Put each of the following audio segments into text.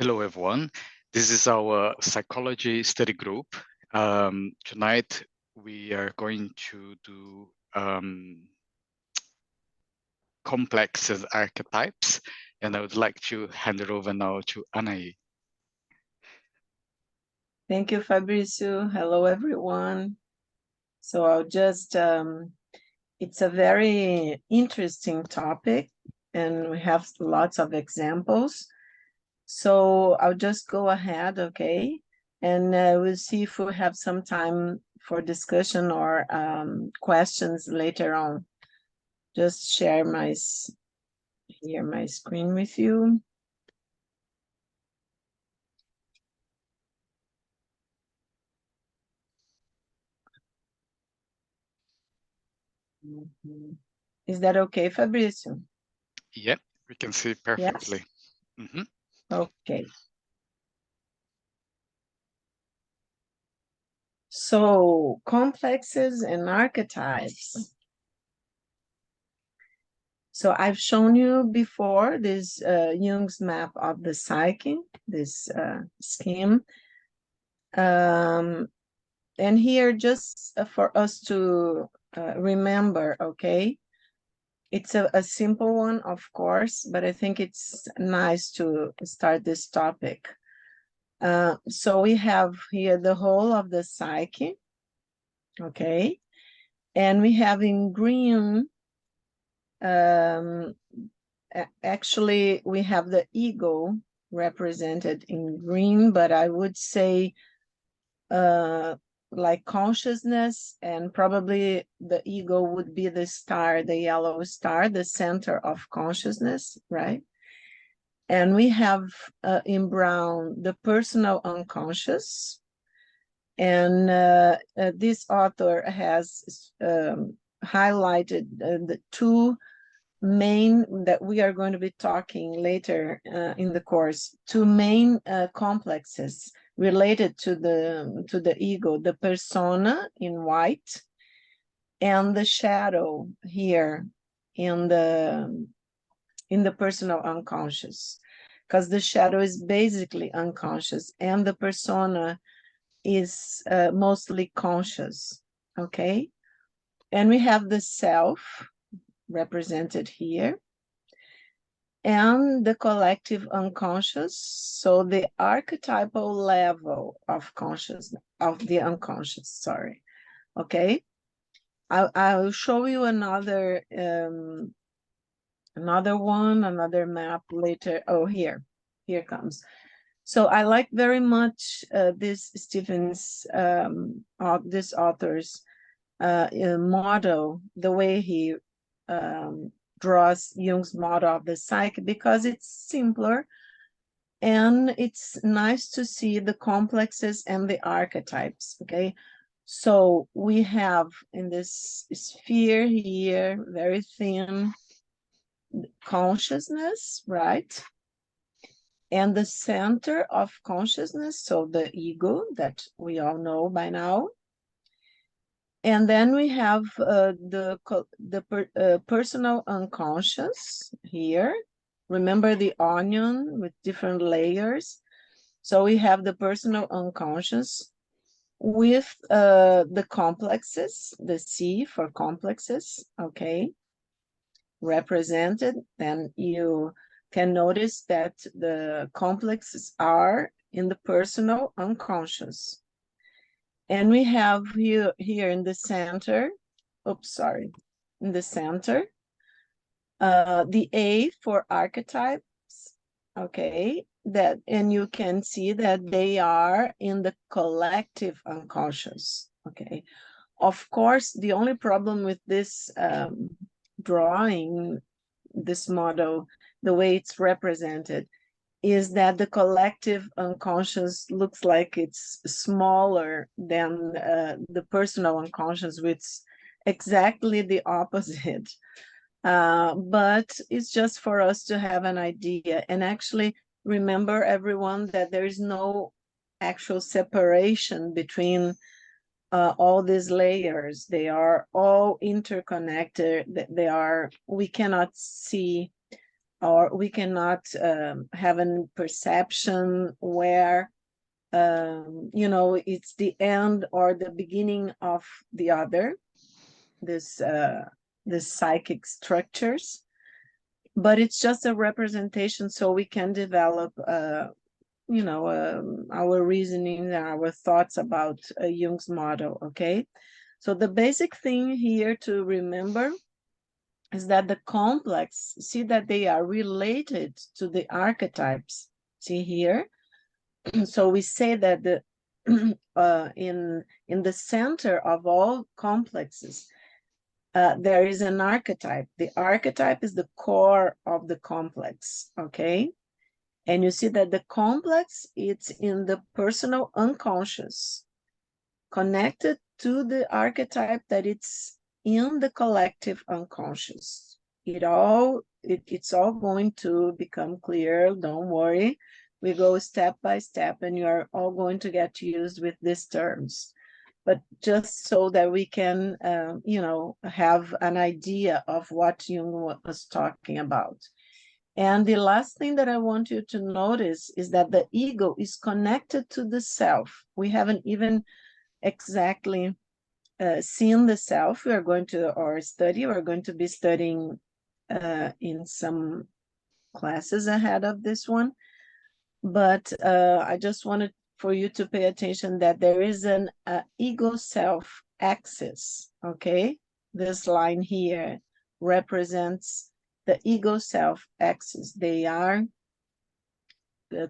Hello, everyone. This is our psychology study group. Tonight, we are going to do complex archetypes, and I would like to hand it over now to Anaí. Thank you, Fabrício. Hello, everyone. So I'll just, it's a very interesting topic, and we have lots of examples. So I'll just go ahead, okay? And we'll see if we have some time for discussion or questions later on. Just share my screen with you. Is that okay, Fabrício? Yeah, we can see perfectly. Yes? Mm-hmm. Okay. So complexes and archetypes. So I've shown you before this Jung's map of the psyche, this scheme. And here just for us to remember, okay? It's a simple one, of course, but I think it's nice to start this topic. So we have here the whole of the psyche, okay? And we have in green, actually we have the ego represented in green, but I would say like consciousness, and probably the ego would be the star, the yellow star, the center of consciousness, right? And we have in brown the personal unconscious, and this author has highlighted the two main that we are going to be talking later in the course, two main complexes related to the ego, the persona in white and the shadow here in the personal unconscious, because the shadow is basically unconscious and the persona is mostly conscious, okay? And we have the self represented here and the collective unconscious, so the archetypal level of consciousness, of the unconscious, sorry, okay? I'll show you another another map later. Oh, here comes. So I like very much this Stephen's, this author's model, the way he draws Jung's model of the psyche, because it's simpler and it's nice to see the complexes and the archetypes, okay? So we have in this sphere here, very thin, consciousness, right? And the center of consciousness, so the ego that we all know by now. And then we have the personal unconscious here. Remember the onion with different layers? So we have the personal unconscious with the complexes, the C for complexes, okay, represented. Then you can notice that the complexes are in the personal unconscious. And we have here in the center, in the center, the A for archetypes, okay, and you can see that they are in the collective unconscious, okay. Of course, the only problem with this drawing, this model, the way it's represented, is that the collective unconscious looks like it's smaller than the personal unconscious, which is exactly the opposite. But it's just for us to have an idea. And actually, remember, everyone, that there is no actual separation between all these layers. They are all interconnected. We cannot see or we cannot have a perception where it's the end or the beginning of the other, this psychic structures, but it's just a representation so we can develop our reasoning and our thoughts about Jung's model. Okay, so the basic thing here to remember is that the complex, see that they are related to the archetypes. See here. So we say that the in the center of all complexes, there is an archetype. The archetype is the core of the complex, okay? And you see that the complex, it's in the personal unconscious, connected to the archetype that it's in the collective unconscious. It's all going to become clear, don't worry. We go step by step and you're all going to get used with these terms. But just so that we can, have an idea of what Jung was talking about. And the last thing that I want you to notice is that the ego is connected to the self. We haven't even exactly seen the self. We're going to be studying in some classes ahead of this one. But I just wanted for you to pay attention that there is an ego self axis, okay? This line here represents the ego self axis. They are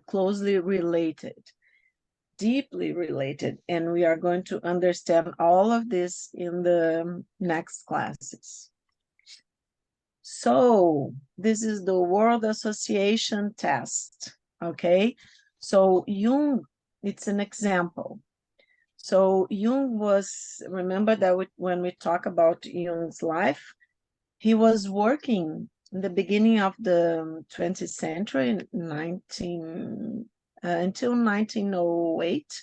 closely related, deeply related, and we are going to understand all of this in the next classes. So this is the word association test, okay? So Jung, it's an example. So Jung was, remember that when we talk about Jung's life, he was working in the beginning of the 20th century, until 1908.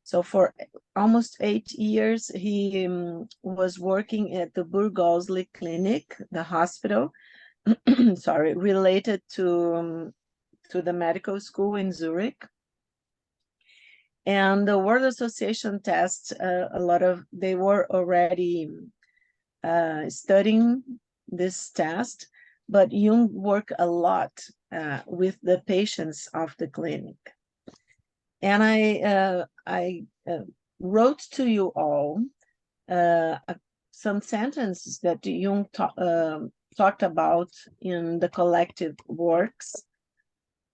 So for almost 8 years, he was working at the Burgosli Clinic, the hospital, sorry, related to the medical school in Zurich. And the word association test, they were already studying this test, but Jung worked a lot with the patients of the clinic. And I wrote to you all some sentences that Jung talked about in the collective works,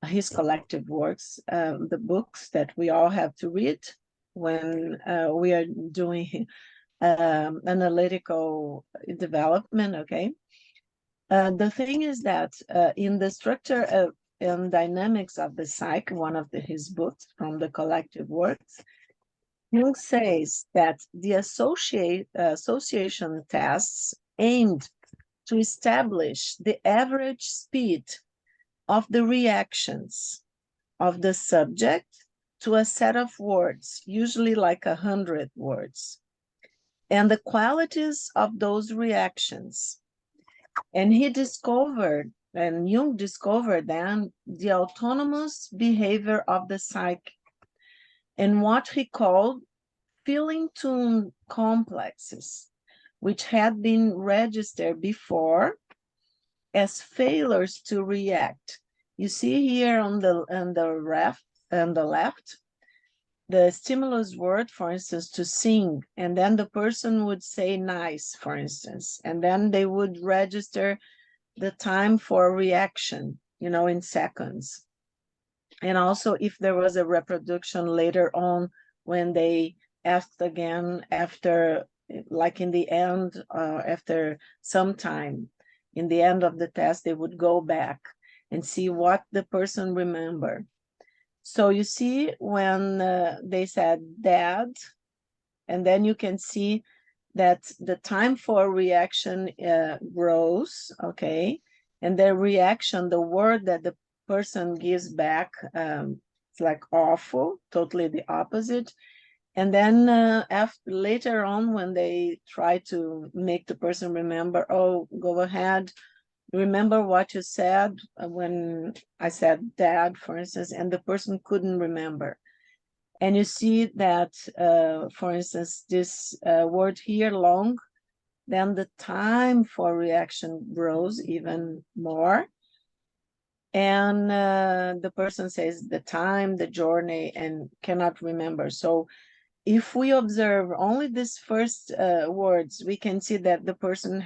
his collective works, the books that we all have to read when we are doing analytical development, okay? The thing is that in the structure and dynamics of the psyche, one of his books from the collective works, Jung says that the association tests aimed to establish the average speed of the reactions of the subject to a set of words, usually like 100 words, and the qualities of those reactions. And Jung discovered then the autonomous behavior of the psyche and what he called feeling tune complexes, which had been registered before as failures to react. You see here on the left, the stimulus word, for instance, to sing, and then the person would say nice, for instance, and then they would register the time for reaction, in seconds. And also if there was a reproduction later on when they asked again after, like in the end, after some time, in the end of the test, they would go back and see what the person remembered. So you see when they said dad, and then you can see that the time for reaction grows, okay? And the reaction, the word that the person gives back, it's like awful, totally the opposite. And then later on, when they try to make the person remember, oh, go ahead, remember what you said when I said dad, for instance, and the person couldn't remember. And you see that, for instance, this word here, long, then the time for reaction grows even more. And the person says the time, the journey, and cannot remember. So if we observe only these first words, we can see that the person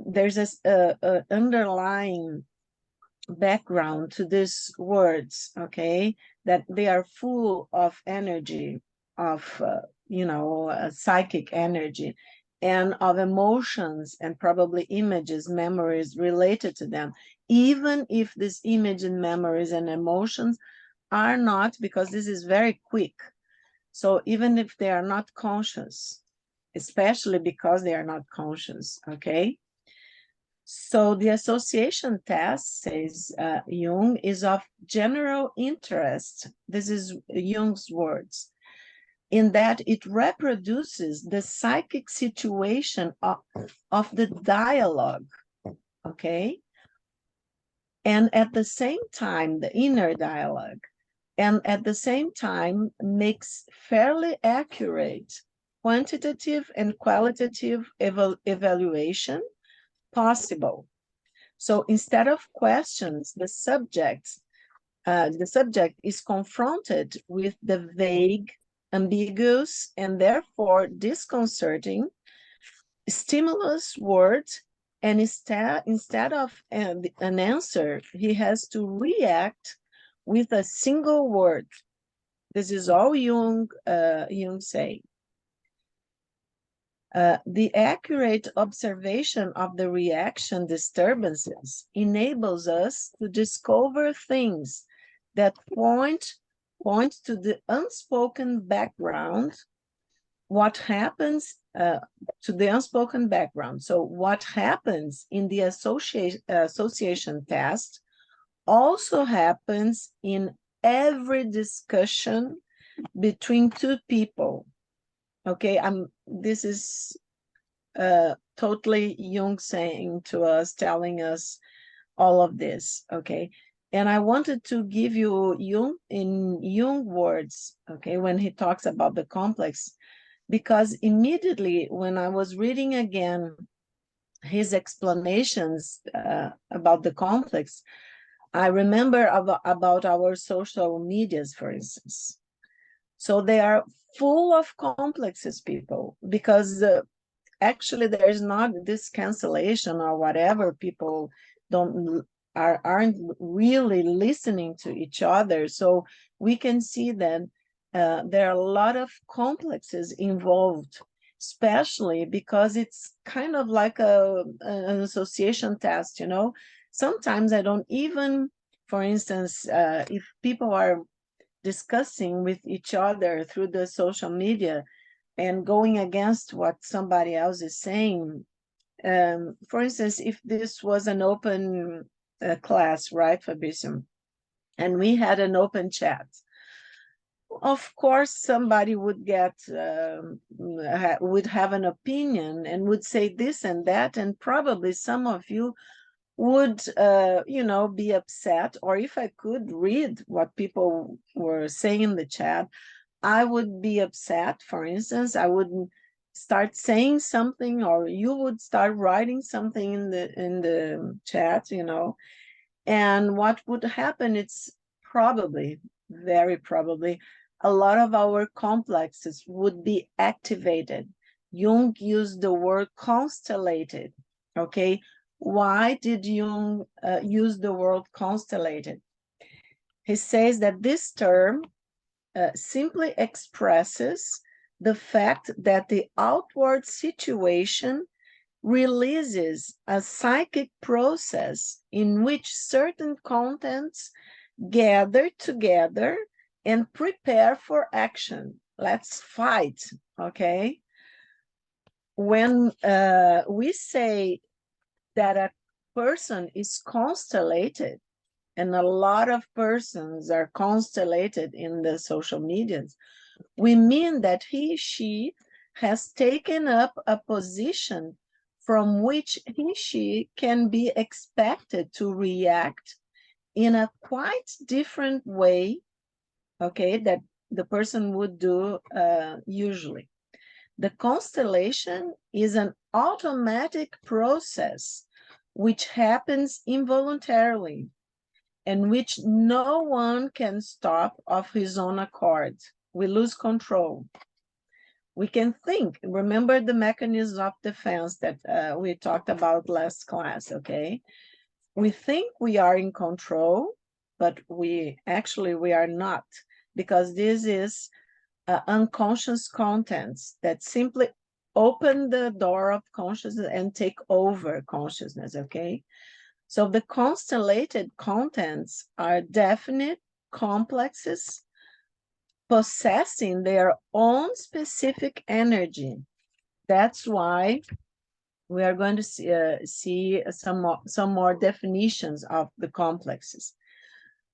there's a underlying background to these words, okay, that they are full of energy, of psychic energy, and of emotions, and probably images, memories related to them, even if these images, memories, and emotions are not, because this is very quick, so even if they are not conscious, especially because they are not conscious, okay. So the association test, says Jung, is of general interest. This is Jung's words, in that it reproduces the psychic situation of the dialogue, okay? And at the same time, the inner dialogue, and at the same time makes fairly accurate quantitative and qualitative evaluation possible. So instead of questions, the subject is confronted with the vague, ambiguous, and therefore disconcerting stimulus words, and instead of an answer, he has to react with a single word. This is all Jung saying. The accurate observation of the reaction disturbances enables us to discover things that point to the unspoken background, what happens to the unspoken background. So what happens in the association test also happens in every discussion between two people. Okay, this is totally Jung saying to us, telling us all of this, okay? And I wanted to give you Jung words, okay, when he talks about the complex, because immediately when I was reading again his explanations about the complex, I remember about our social medias, for instance. So they are full of complexes, people, because actually there's not this cancellation or whatever. People aren't really listening to each other. So we can see that there are a lot of complexes involved, especially because it's kind of like an association test, you know. Sometimes I don't even, for instance, if people are discussing with each other through the social media and going against what somebody else is saying. For instance, if this was an open class, right, Fabricio, and we had an open chat, of course somebody would would have an opinion and would say this and that, and probably some of you would be upset, or if I could read what people were saying in the chat, I would be upset. For instance, I would start saying something, or you would start writing something in the chat, you know. And what would happen, it's probably, very probably, a lot of our complexes would be activated. Jung used the word constellated, okay? Why did Jung use the word constellated? He says that this term simply expresses the fact that the outward situation releases a psychic process in which certain contents gather together and prepare for action. Let's fight, okay? When we say that a person is constellated, and a lot of persons are constellated in the social medias, we mean that she has taken up a position from which she can be expected to react in a quite different way, okay, that the person would do usually. The constellation is an automatic process which happens involuntarily and which no one can stop of his own accord. We lose control. We can think, remember the mechanism of defense that we talked about last class, okay? We think we are in control, but we are not, because this is unconscious contents that simply open the door of consciousness and take over consciousness, okay? So the constellated contents are definite complexes possessing their own specific energy. That's why we are going to see some more definitions of the complexes.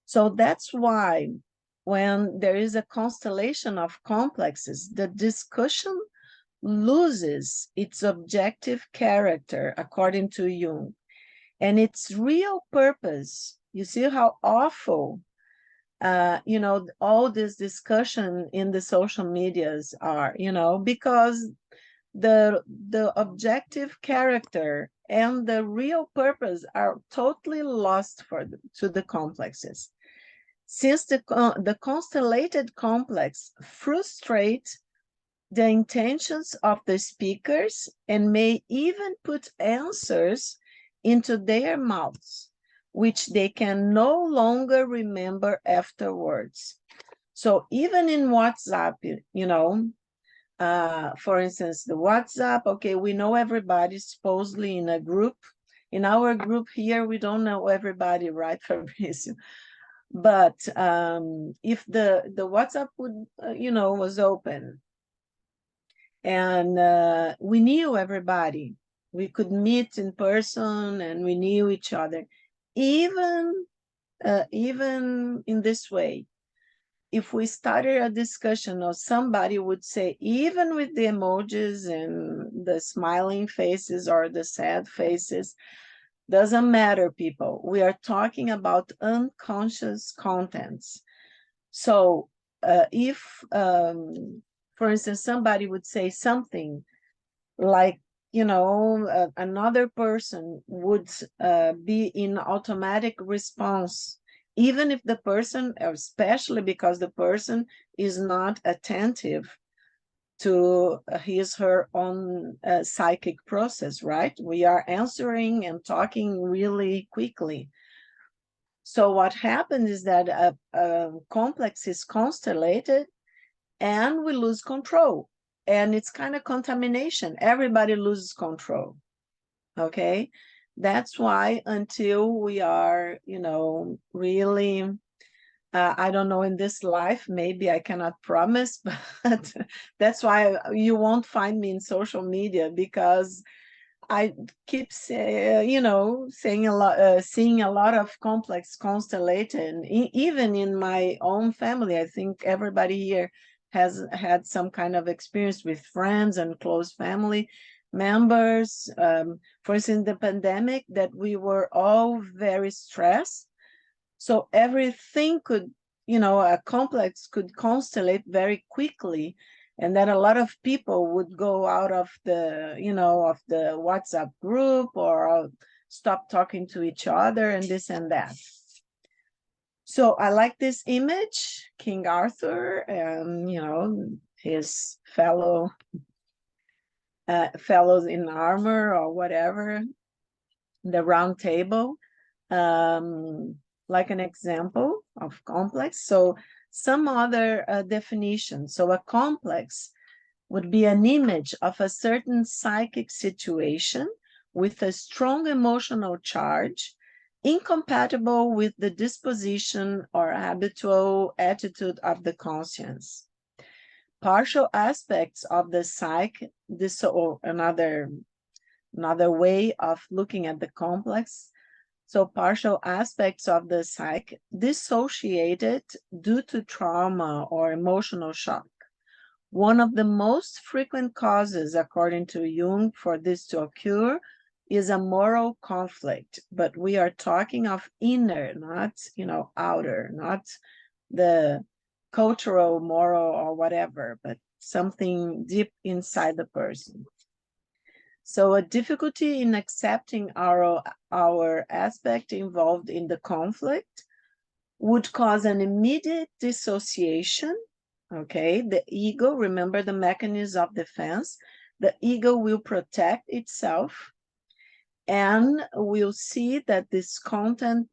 So that's why when there is a constellation of complexes, the discussion loses its objective character, according to Jung, and its real purpose. You see how awful, all this discussion in the social medias are, because the objective character and the real purpose are totally lost to the complexes. Since the constellated complex frustrates the intentions of the speakers and may even put answers into their mouths, which they can no longer remember afterwards. So even in WhatsApp, for instance, the WhatsApp, okay, we know everybody supposedly in a group. In our group here, we don't know everybody, right, Fabrizio? But if the WhatsApp would, was open and we knew everybody, we could meet in person and we knew each other, even in this way, if we started a discussion or somebody would say, even with the emojis and the smiling faces or the sad faces, doesn't matter, people. We are talking about unconscious contents. So if, for instance, somebody would say something like, another person would be in automatic response, even if the person, especially because the person is not attentive to her own psychic process, right? We are answering and talking really quickly. So what happens is that a complex is constellated and we lose control. And it's kind of contamination. Everybody loses control, okay? That's why until we are, really, I don't know, in this life, maybe I cannot promise, but that's why you won't find me in social media, because I keep saying a lot, seeing a lot of complex constellated, even in my own family. I think everybody here has had some kind of experience with friends and close family members. For instance, the pandemic, that we were all very stressed. So everything could, a complex could constellate very quickly, and then a lot of people would go out of the, of the WhatsApp group or stop talking to each other and this and that. So I like this image, King Arthur and, his fellows in armor or whatever, the round table, like an example of complex. So some other definition. So a complex would be an image of a certain psychic situation with a strong emotional charge, incompatible with the disposition or habitual attitude of the conscience. Partial aspects of the psyche, or another way of looking at the complex. So partial aspects of the psyche dissociated due to trauma or emotional shock, One of the most frequent causes, according to Jung, for this to occur is a moral conflict, but we are talking of inner, not, outer, not the cultural, moral, or whatever, but something deep inside the person. So a difficulty in accepting our aspect involved in the conflict would cause an immediate dissociation. Okay, the ego, remember the mechanism of defense, the ego will protect itself, and we'll see that this content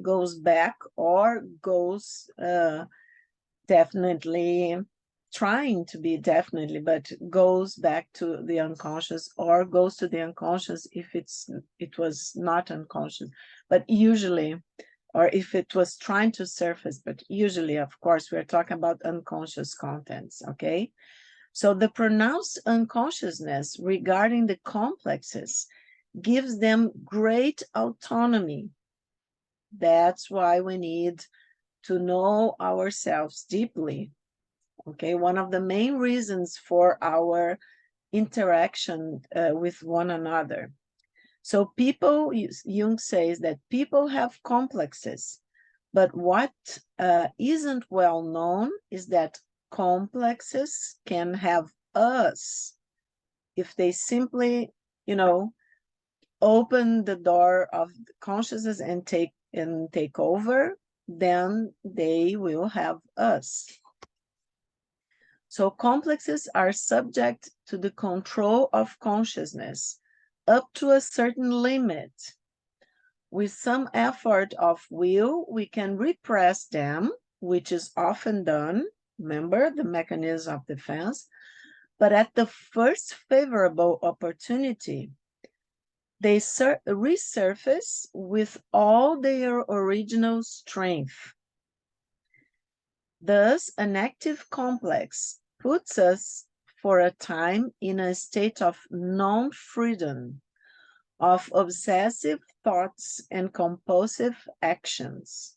goes back or goes definitely trying to be definitely, but goes back to the unconscious, or goes to the unconscious if it was not unconscious, but usually, or if it was trying to surface, but usually, of course, we're talking about unconscious contents, okay? So the pronounced unconsciousness regarding the complexes gives them great autonomy. That's why we need to know ourselves deeply. Okay, one of the main reasons for our interaction with one another. So people, Jung says that people have complexes, but what isn't well known is that complexes can have us if they simply, open the door of consciousness and take over, then they will have us. So complexes are subject to the control of consciousness up to a certain limit. With some effort of will, we can repress them, which is often done. Remember the mechanism of defense. But at the first favorable opportunity, they resurface with all their original strength. Thus, an active complex puts us for a time in a state of non-freedom, of obsessive thoughts and compulsive actions.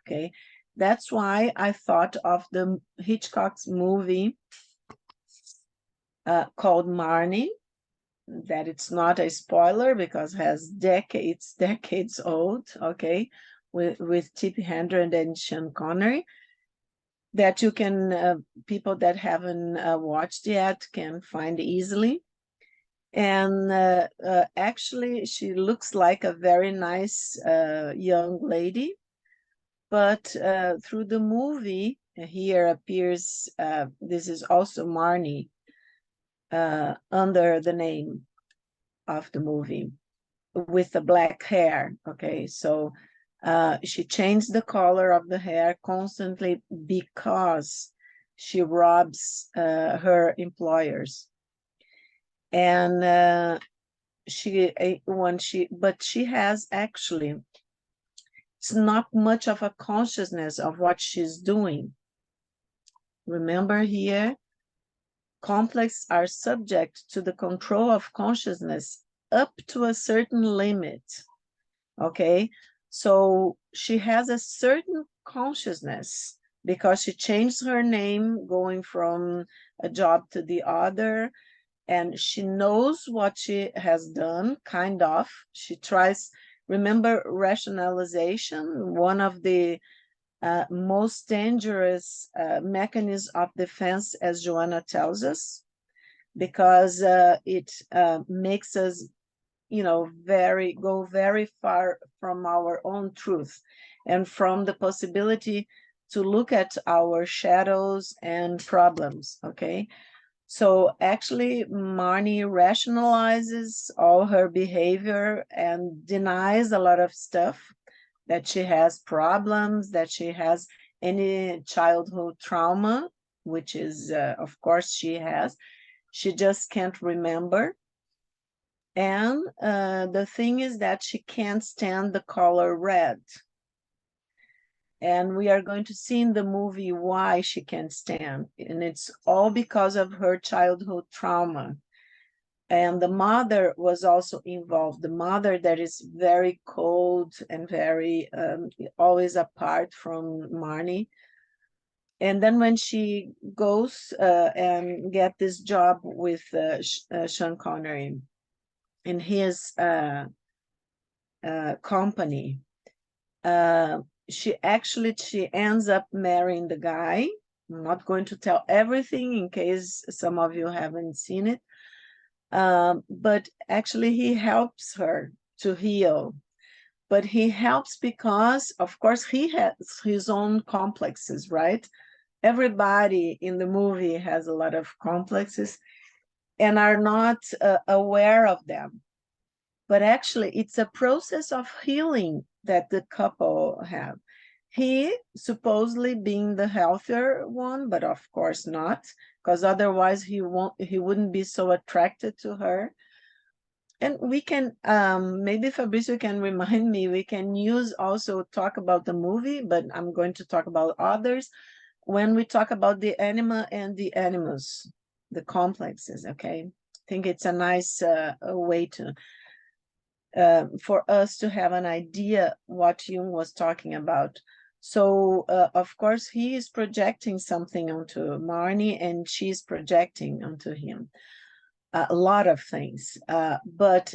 Okay, that's why I thought of the Hitchcock's movie called Marnie, that it's not a spoiler because it has decades old, okay, with Tippi Hedren and Sean Connery, that you can, people that haven't watched yet can find easily. And actually, she looks like a very nice young lady, but through the movie, here appears, this is also Marnie, under the name of the movie, with the black hair, okay? So she changed the color of the hair constantly because she robs her employers. And but she has actually, it's not much of a consciousness of what she's doing. Remember here, complexes are subject to the control of consciousness up to a certain limit, okay? So she has a certain consciousness because she changed her name going from a job to the other, and she knows what she has done, kind of. She tries, remember rationalization, one of the most dangerous mechanisms of defense, as Joanna tells us, because it makes us, go very far from our own truth and from the possibility to look at our shadows and problems, okay? So actually, Marnie rationalizes all her behavior and denies a lot of stuff, that she has problems, that she has any childhood trauma, which is, of course, she has. She just can't remember. And the thing is that she can't stand the color red. And we are going to see in the movie why she can't stand. And it's all because of her childhood trauma. And the mother was also involved. The mother that is very cold and very always apart from Marnie. And then when she goes and get this job with Sean Connery in his company, she ends up marrying the guy. I'm not going to tell everything in case some of you haven't seen it. But actually he helps her to heal. But he helps because, of course, he has his own complexes, right? Everybody in the movie has a lot of complexes and are not aware of them. But actually, it's a process of healing that the couple have. He supposedly being the healthier one, but of course not, because otherwise he wouldn't be so attracted to her. And we can maybe Fabrizio can remind me, we can use also talk about the movie, but I'm going to talk about others when we talk about the anima and the animus, the complexes. Okay, I think it's a nice way to for us to have an idea what Jung was talking about. So, of course, he is projecting something onto Marnie, and she's projecting onto him a lot of things. But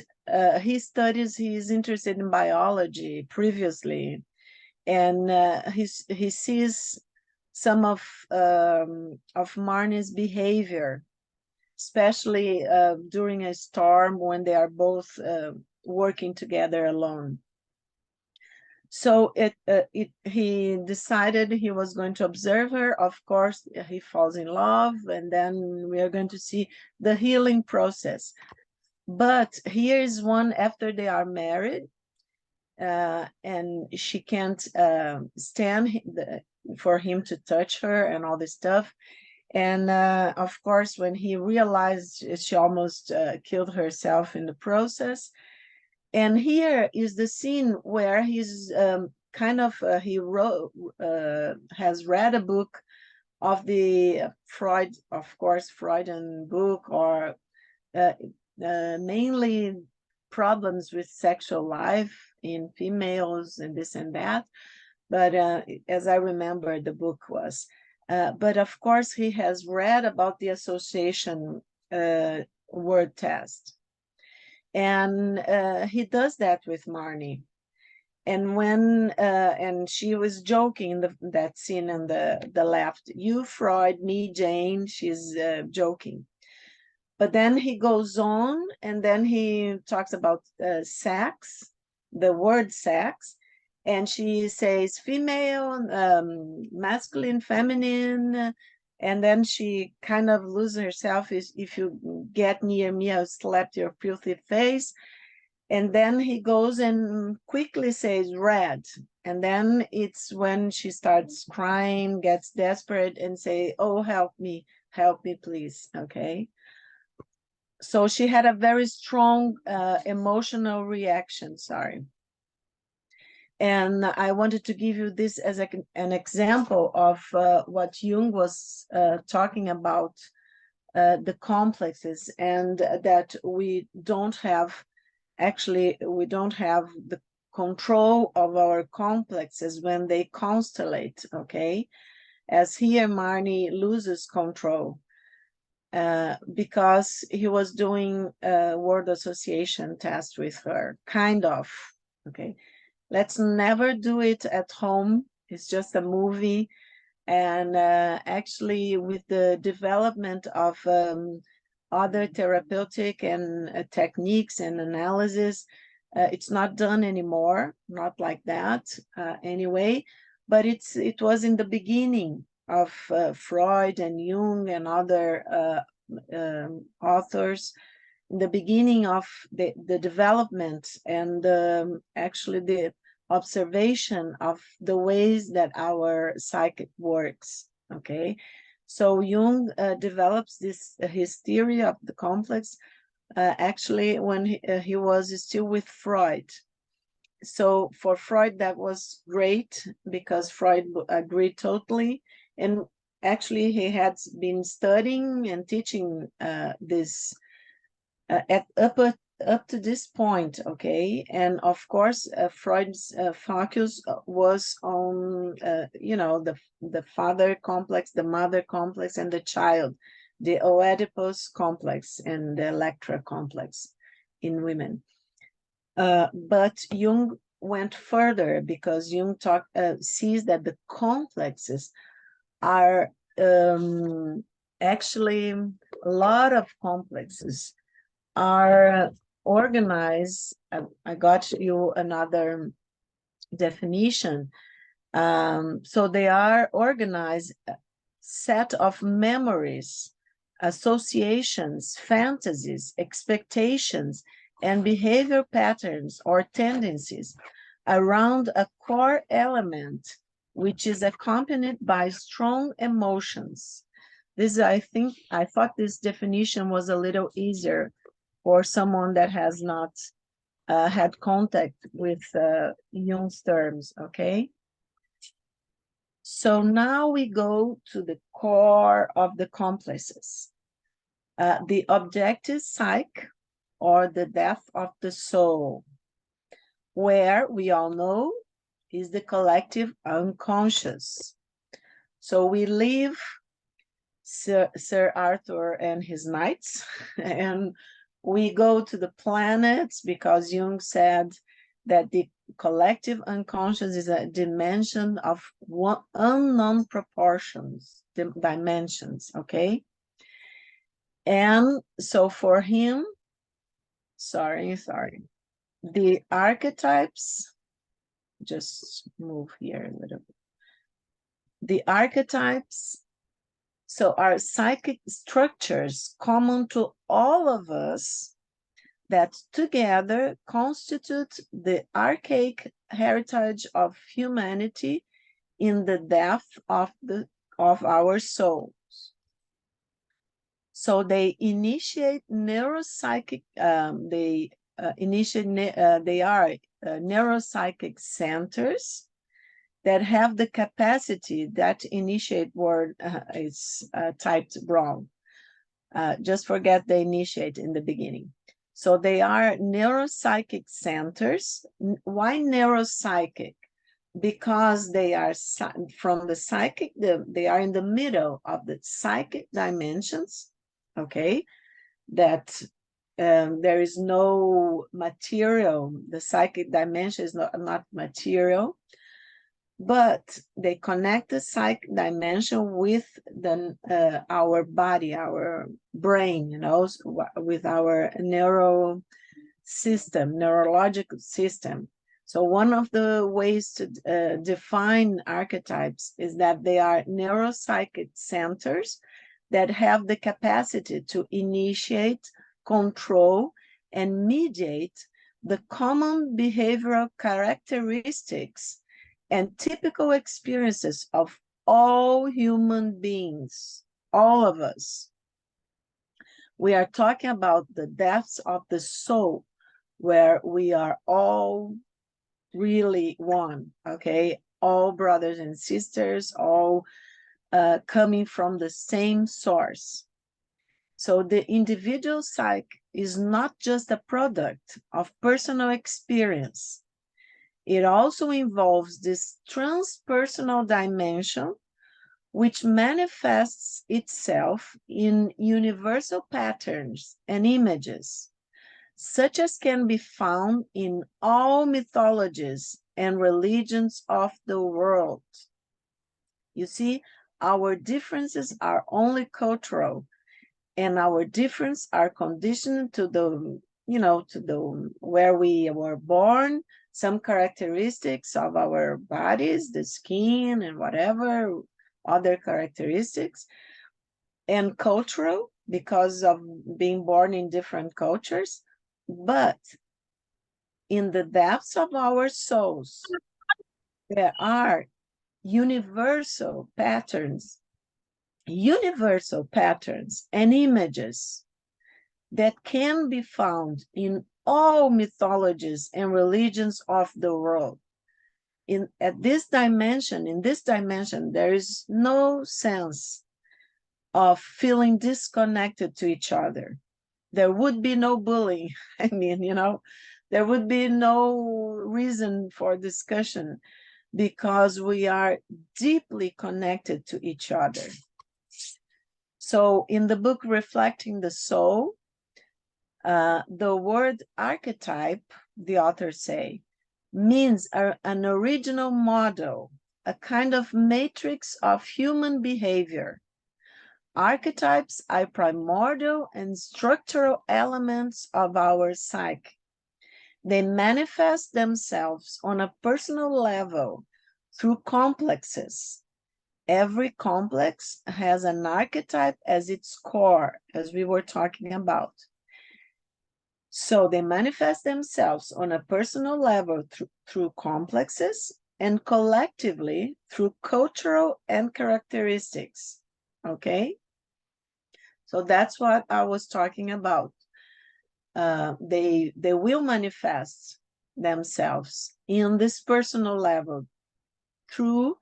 he's interested in biology previously, and he sees some of Marnie's behavior, especially during a storm when they are both working together alone. So he decided he was going to observe her. Of course, he falls in love, and then we are going to see the healing process. But here is one after they are married, and she can't stand for him to touch her and all this stuff. And of course, when he realized, she almost killed herself in the process. And here is the scene where he's he wrote, has read a book of the Freud, of course, Freudian book, or mainly problems with sexual life in females and this and that. But as I remember, the book was. But of course, he has read about the association word test. And he does that with Marnie. And when and she was joking that scene on the left, you Freud, me Jane, she's joking. But then he goes on, and then he talks about sex, the word sex, and she says female, masculine, feminine, and then she kind of loses herself. If you get near me, I'll slap your filthy face. And then he goes and quickly says red. And then it's when she starts crying, gets desperate, and say, oh, help me, please. Okay. So she had a very strong emotional reaction, sorry. And I wanted to give you this as an example of what Jung was talking about, the complexes, and that we don't have the control of our complexes when they constellate, okay? As here, Marnie loses control because he was doing a word association test with her, kind of, okay? Let's never do it at home. It's just a movie. And actually, with the development of other therapeutic and techniques and analysis, it's not done anymore, not like that anyway. But it was in the beginning of Freud and Jung and other authors, in the beginning of the development and actually the observation of the ways that our psyche works, okay? So Jung develops his theory of the complex actually when he was still with Freud. So for Freud, that was great because Freud agreed totally. And actually, he had been studying and teaching this up to this point, okay? And of course, Freud's focus was on, the father complex, the mother complex, and the child, the Oedipus complex and the Electra complex in women. But Jung went further because Jung sees that the complexes are actually a lot of complexes are organized. I got you another definition. So they are organized set of memories, associations, fantasies, expectations, and behavior patterns or tendencies around a core element, which is accompanied by strong emotions. This, I thought this definition was a little easier for someone that has not had contact with Jung's terms, okay? So now we go to the core of the complexes. The objective psyche, or the depth of the soul, where we all know is the collective unconscious. So we leave Sir Arthur and his knights, and we go to the planets because Jung said that the collective unconscious is a dimension of unknown proportions, dimensions, okay? And so for him, sorry, the archetypes, just move here a little bit. The archetypes, so are psychic structures common to all of us that together constitute the archaic heritage of humanity in the depth of our souls. So they initiate neuropsychic. They are neuropsychic centers that have the capacity. That initiate word is typed wrong. Just forget the initiate in the beginning. So they are neuropsychic centers. Why neuropsychic? Because they are from the psychic, they are in the middle of the psychic dimensions, okay? That there is no material, the psychic dimension is not material, but they connect the psychic dimension with our body, our brain, with our neurological system. So one of the ways to define archetypes is that they are neuropsychic centers that have the capacity to initiate, control, and mediate the common behavioral characteristics and typical experiences of all human beings, all of us. We are talking about the depths of the soul, where we are all really one, okay? All brothers and sisters, all coming from the same source. So the individual psyche is not just a product of personal experience. It also involves this transpersonal dimension, which manifests itself in universal patterns and images, such as can be found in all mythologies and religions of the world. You see, our differences are only cultural, and our differences are conditioned to where we were born, some characteristics of our bodies, the skin and whatever, other characteristics, and cultural because of being born in different cultures. But in the depths of our souls, there are universal patterns and images that can be found in all mythologies and religions of the world. In this dimension, there is no sense of feeling disconnected to each other. there would be no bullying. I mean, you know, there would be no reason for discussion because we are deeply connected to each other. So in the book Reflecting the Soul, the word archetype, the authors say, means an original model, a kind of matrix of human behavior. Archetypes are primordial and structural elements of our psyche. They manifest themselves on a personal level through complexes. Every complex has an archetype as its core, as we were talking about. So they manifest themselves on a personal level through complexes and collectively through cultural and characteristics. Okay? So that's what I was talking about. They will manifest themselves in this personal level through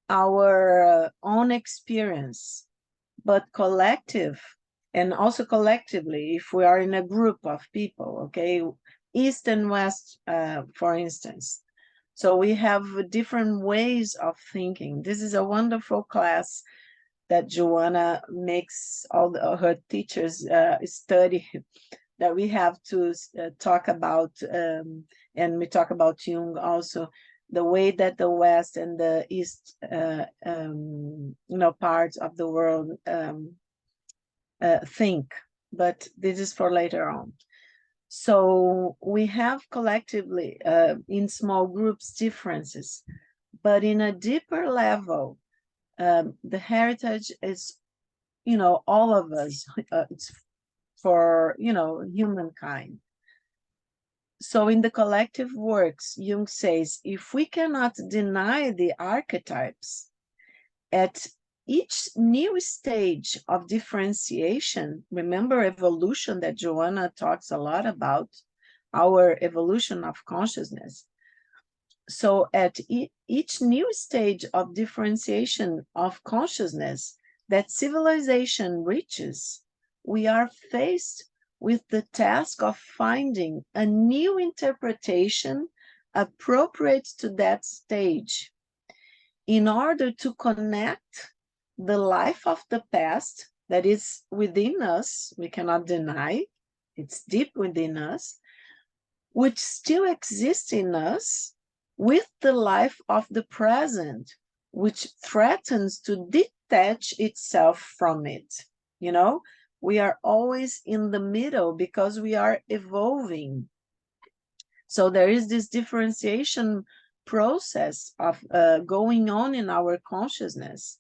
our own experience, but collective, and also collectively, if we are in a group of people, okay, East and West, for instance. So we have different ways of thinking. This is a wonderful class that Joanna makes all her teachers study, that we have to talk about, and we talk about Jung also, the way that the West and the East, parts of the world think, but this is for later on. So we have collectively, in small groups, differences, but in a deeper level, the heritage is, all of us. It's for, humankind. So in the collective works, Jung says, if we cannot deny the archetypes, at each new stage of differentiation, remember evolution that Joanna talks a lot about, our evolution of consciousness. So at each new stage of differentiation of consciousness that civilization reaches, we are faced with the task of finding a new interpretation appropriate to that stage in order to connect the life of the past that is within us, we cannot deny, it's deep within us, which still exists in us, with the life of the present, which threatens to detach itself from it. We are always in the middle because we are evolving. So there is this differentiation process of going on in our consciousness.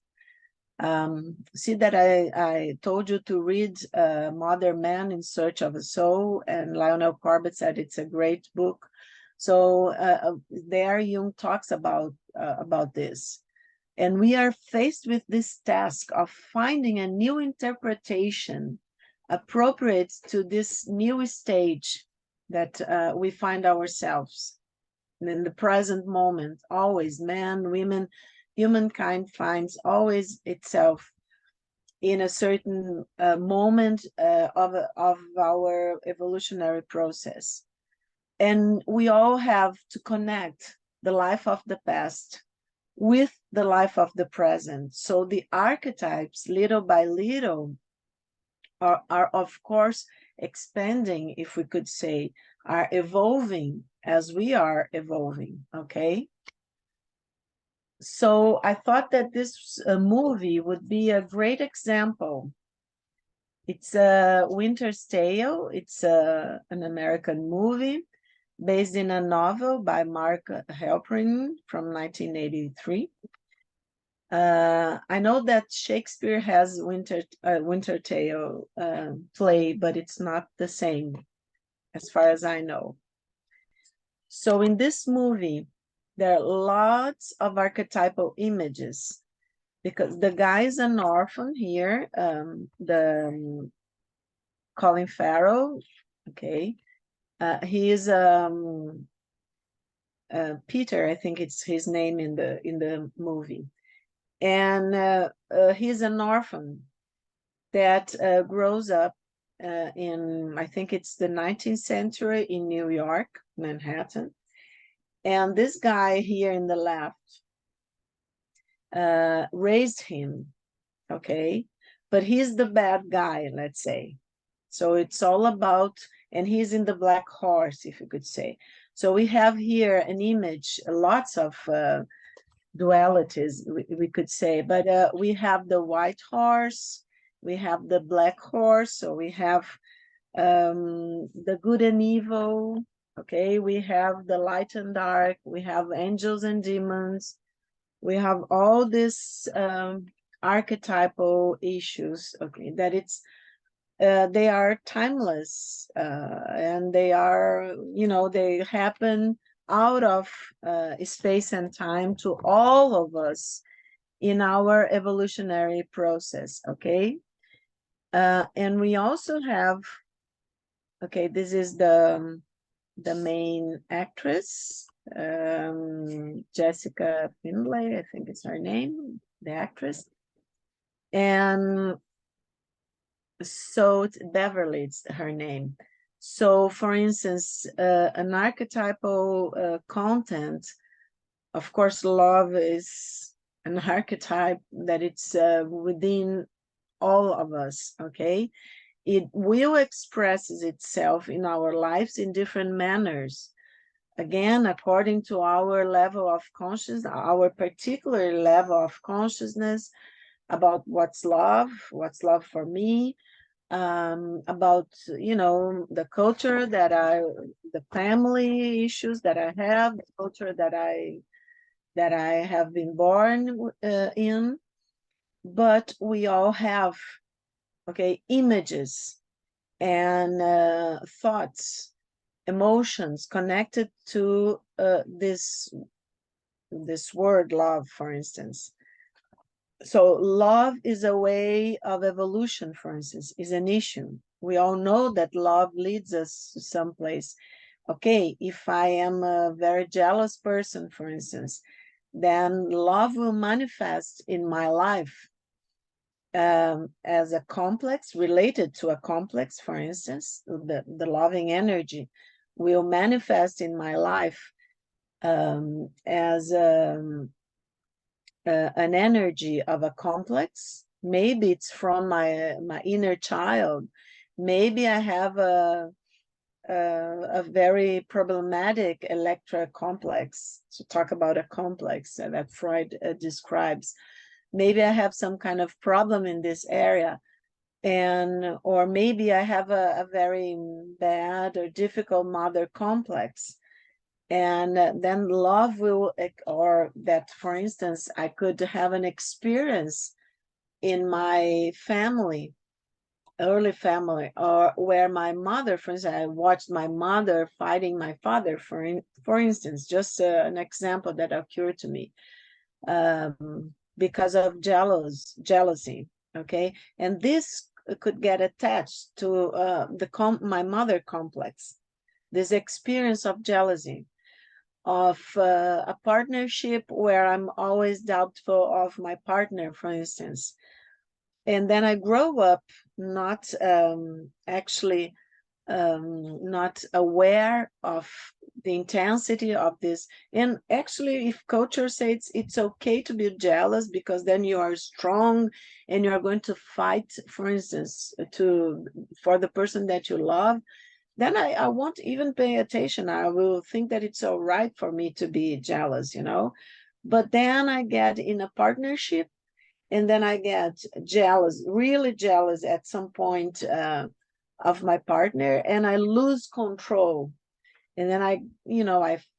See that I told you to read Modern Man in Search of a Soul, and Lionel Corbett said it's a great book. So there Jung talks about this. And we are faced with this task of finding a new interpretation appropriate to this new stage that we find ourselves in the present moment. Always, man, women, humankind finds always itself in a certain moment of our evolutionary process. And we all have to connect the life of the past with the life of the present. So the archetypes, little by little, are of course expanding, if we could say, are evolving as we are evolving, okay? So I thought that this movie would be a great example. It's a Winter's Tale. It's an American movie based in a novel by Mark Halperin from 1983. I know that Shakespeare has Winter Tale play, but it's not the same, as far as I know. So in this movie, there are lots of archetypal images, because the guy is an orphan here, Colin Farrell, okay? He is Peter, I think it's his name in the movie. And he's an orphan that grows up in, I think it's the 19th century in New York, Manhattan. And this guy here in the left raised him, okay? But he's the bad guy, let's say. So it's all about, and he's in the black horse, if you could say. So we have here an image, lots of dualities, we could say, but we have the white horse, we have the black horse, so we have the good and evil, okay? We have the light and dark, we have angels and demons, we have all these archetypal issues, okay, that it's they are timeless, and they are, you know, they happen out of space and time to all of us in our evolutionary process, okay? And we also have, okay, this is the main actress, Jessica Findlay, I think it's her name, the actress. And so it's Beverly, it's her name. So for instance, an archetypal content, of course, love is an archetype that it's within all of us, okay? It will express itself in our lives in different manners. Again, according to our level of consciousness, our particular level of consciousness about what's love for me, about, you know, the culture that the family issues that I have, the culture that I have been born in. But we all have, okay, images and thoughts, emotions connected to this word love, for instance. So love is a way of evolution, for instance, is an issue. We all know that love leads us to someplace. Okay, if I am a very jealous person, for instance, then love will manifest in my life as a complex, related to a complex, for instance, the loving energy will manifest in my life as an energy of a complex. Maybe it's from my inner child. Maybe I have a very problematic Electra complex, to talk about a complex that Freud describes. Maybe I have some kind of problem in this area, and or maybe I have a very bad or difficult mother complex. And then love will, or that, for instance, I could have an experience in my family, early family, or where my mother, for instance, I watched my mother fighting my father, for instance, just an example that occurred to me, because of jealousy, okay? And this could get attached to my mother complex, this experience of jealousy, of a partnership where I'm always doubtful of my partner, for instance. And then I grow up not actually not aware of the intensity of this. And actually, if culture says it's okay to be jealous because then you are strong and you are going to fight, for instance, for the person that you love, then I won't even pay attention. I will think that it's all right for me to be jealous, you know. But then I get in a partnership, and then I get jealous, really jealous at some point of my partner, and I lose control. And then I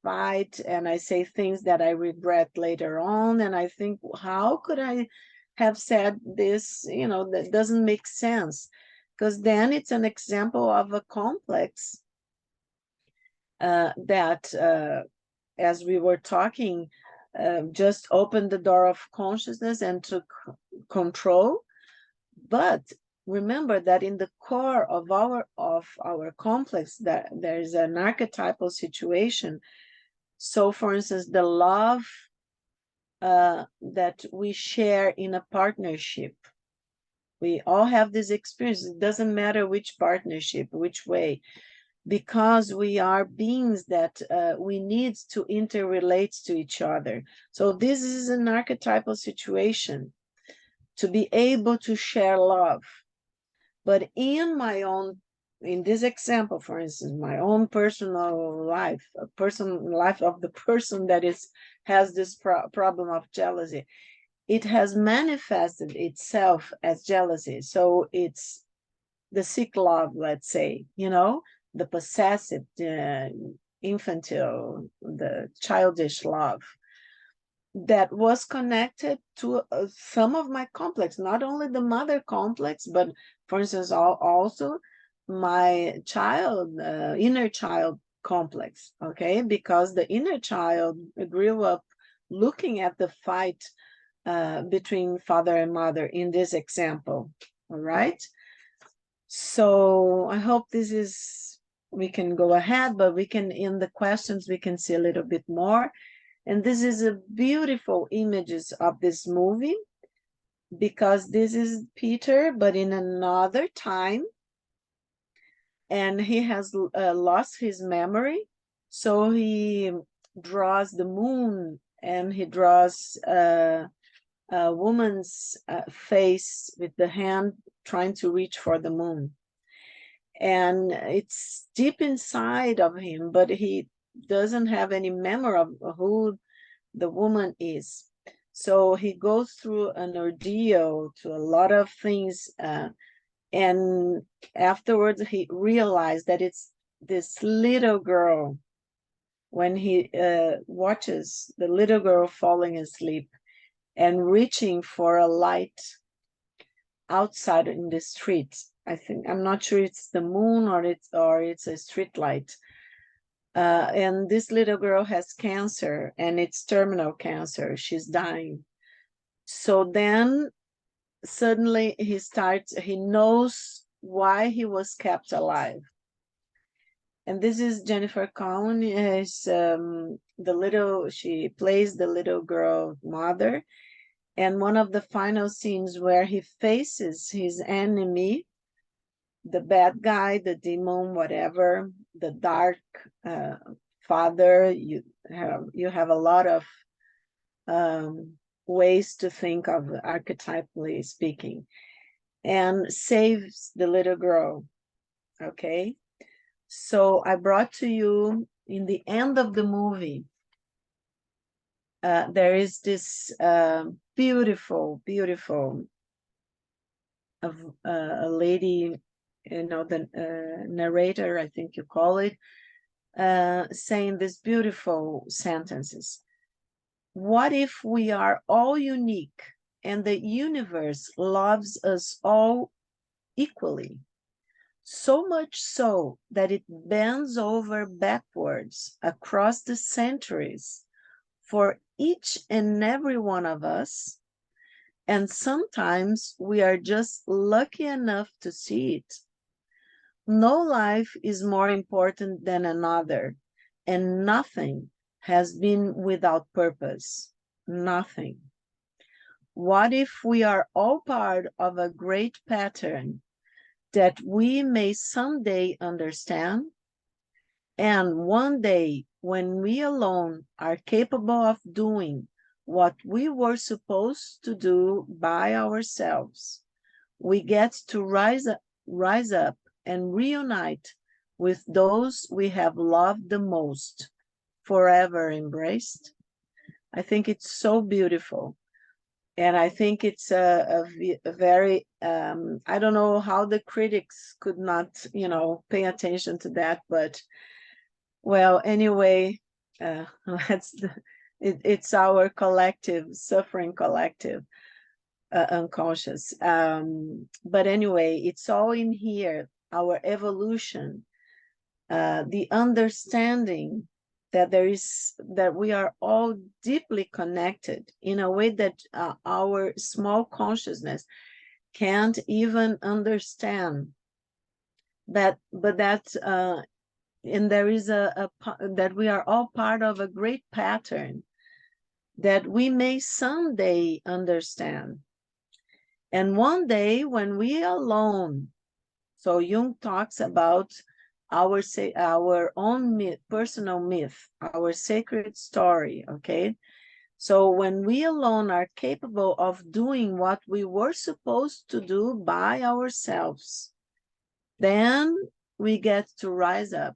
fight and I say things that I regret later on. And I think, how could I have said this? That doesn't make sense. Because then it's an example of a complex that, as we were talking, just opened the door of consciousness and took control. But remember that in the core of our complex, that there is an archetypal situation. So, for instance, the love that we share in a partnership, We all have this experience. It doesn't matter which partnership, which way, because we are beings that we need to interrelate to each other. So this is an archetypal situation, to be able to share love. But in my own, in this example, for instance, my own personal life, a person life of the person that has this problem of jealousy, it has manifested itself as jealousy. So it's the sick love, let's say, you know, the possessive, infantile, the childish love that was connected to some of my complex, not only the mother complex, but for instance, also my child, inner child complex, okay? Because the inner child grew up looking at the fight between father and mother in this example, all right? So I hope this is, we can go ahead, but we can, in the questions, we can see a little bit more. And this is a beautiful images of this movie, because this is Peter, but in another time, and he has lost his memory. So he draws the moon, and he draws a woman's face with the hand trying to reach for the moon. And it's deep inside of him, but he doesn't have any memory of who the woman is. So he goes through an ordeal to a lot of things, and afterwards he realized that it's this little girl. When he watches the little girl falling asleep and reaching for a light outside in the street, I'm not sure it's the moon or it's a street light. And this little girl has cancer, and it's terminal cancer. She's dying. So then suddenly he knows why he was kept alive. And this is Jennifer Cohen, she plays the little girl mother. And one of the final scenes where he faces his enemy, the bad guy, the demon, whatever, the dark father, you have a lot of ways to think of archetypally speaking, and saves the little girl. Okay, so I brought to you in the end of the movie, there is this beautiful a lady, you know, the narrator, I think you call it, saying these beautiful sentences. What if we are all unique and the universe loves us all equally? So much so that it bends over backwards across the centuries for each and every one of us. And sometimes we are just lucky enough to see it. No life is more important than another, and nothing has been without purpose. Nothing. What if we are all part of a great pattern that we may someday understand? And one day, when we alone are capable of doing what we were supposed to do by ourselves, we get to rise up and reunite with those we have loved the most, forever embraced. I think it's so beautiful. And I think it's a very, I don't know how the critics could not, you know, pay attention to that, but well, anyway, it's our collective, suffering collective, unconscious. But anyway, it's all in here, our evolution, the understanding that we are all deeply connected in a way that our small consciousness can't even understand. But that and there is that we are all part of a great pattern that we may someday understand. And one day when we alone, so Jung talks about our own myth, personal myth, our sacred story, okay? So when we alone are capable of doing what we were supposed to do by ourselves, then we get to rise up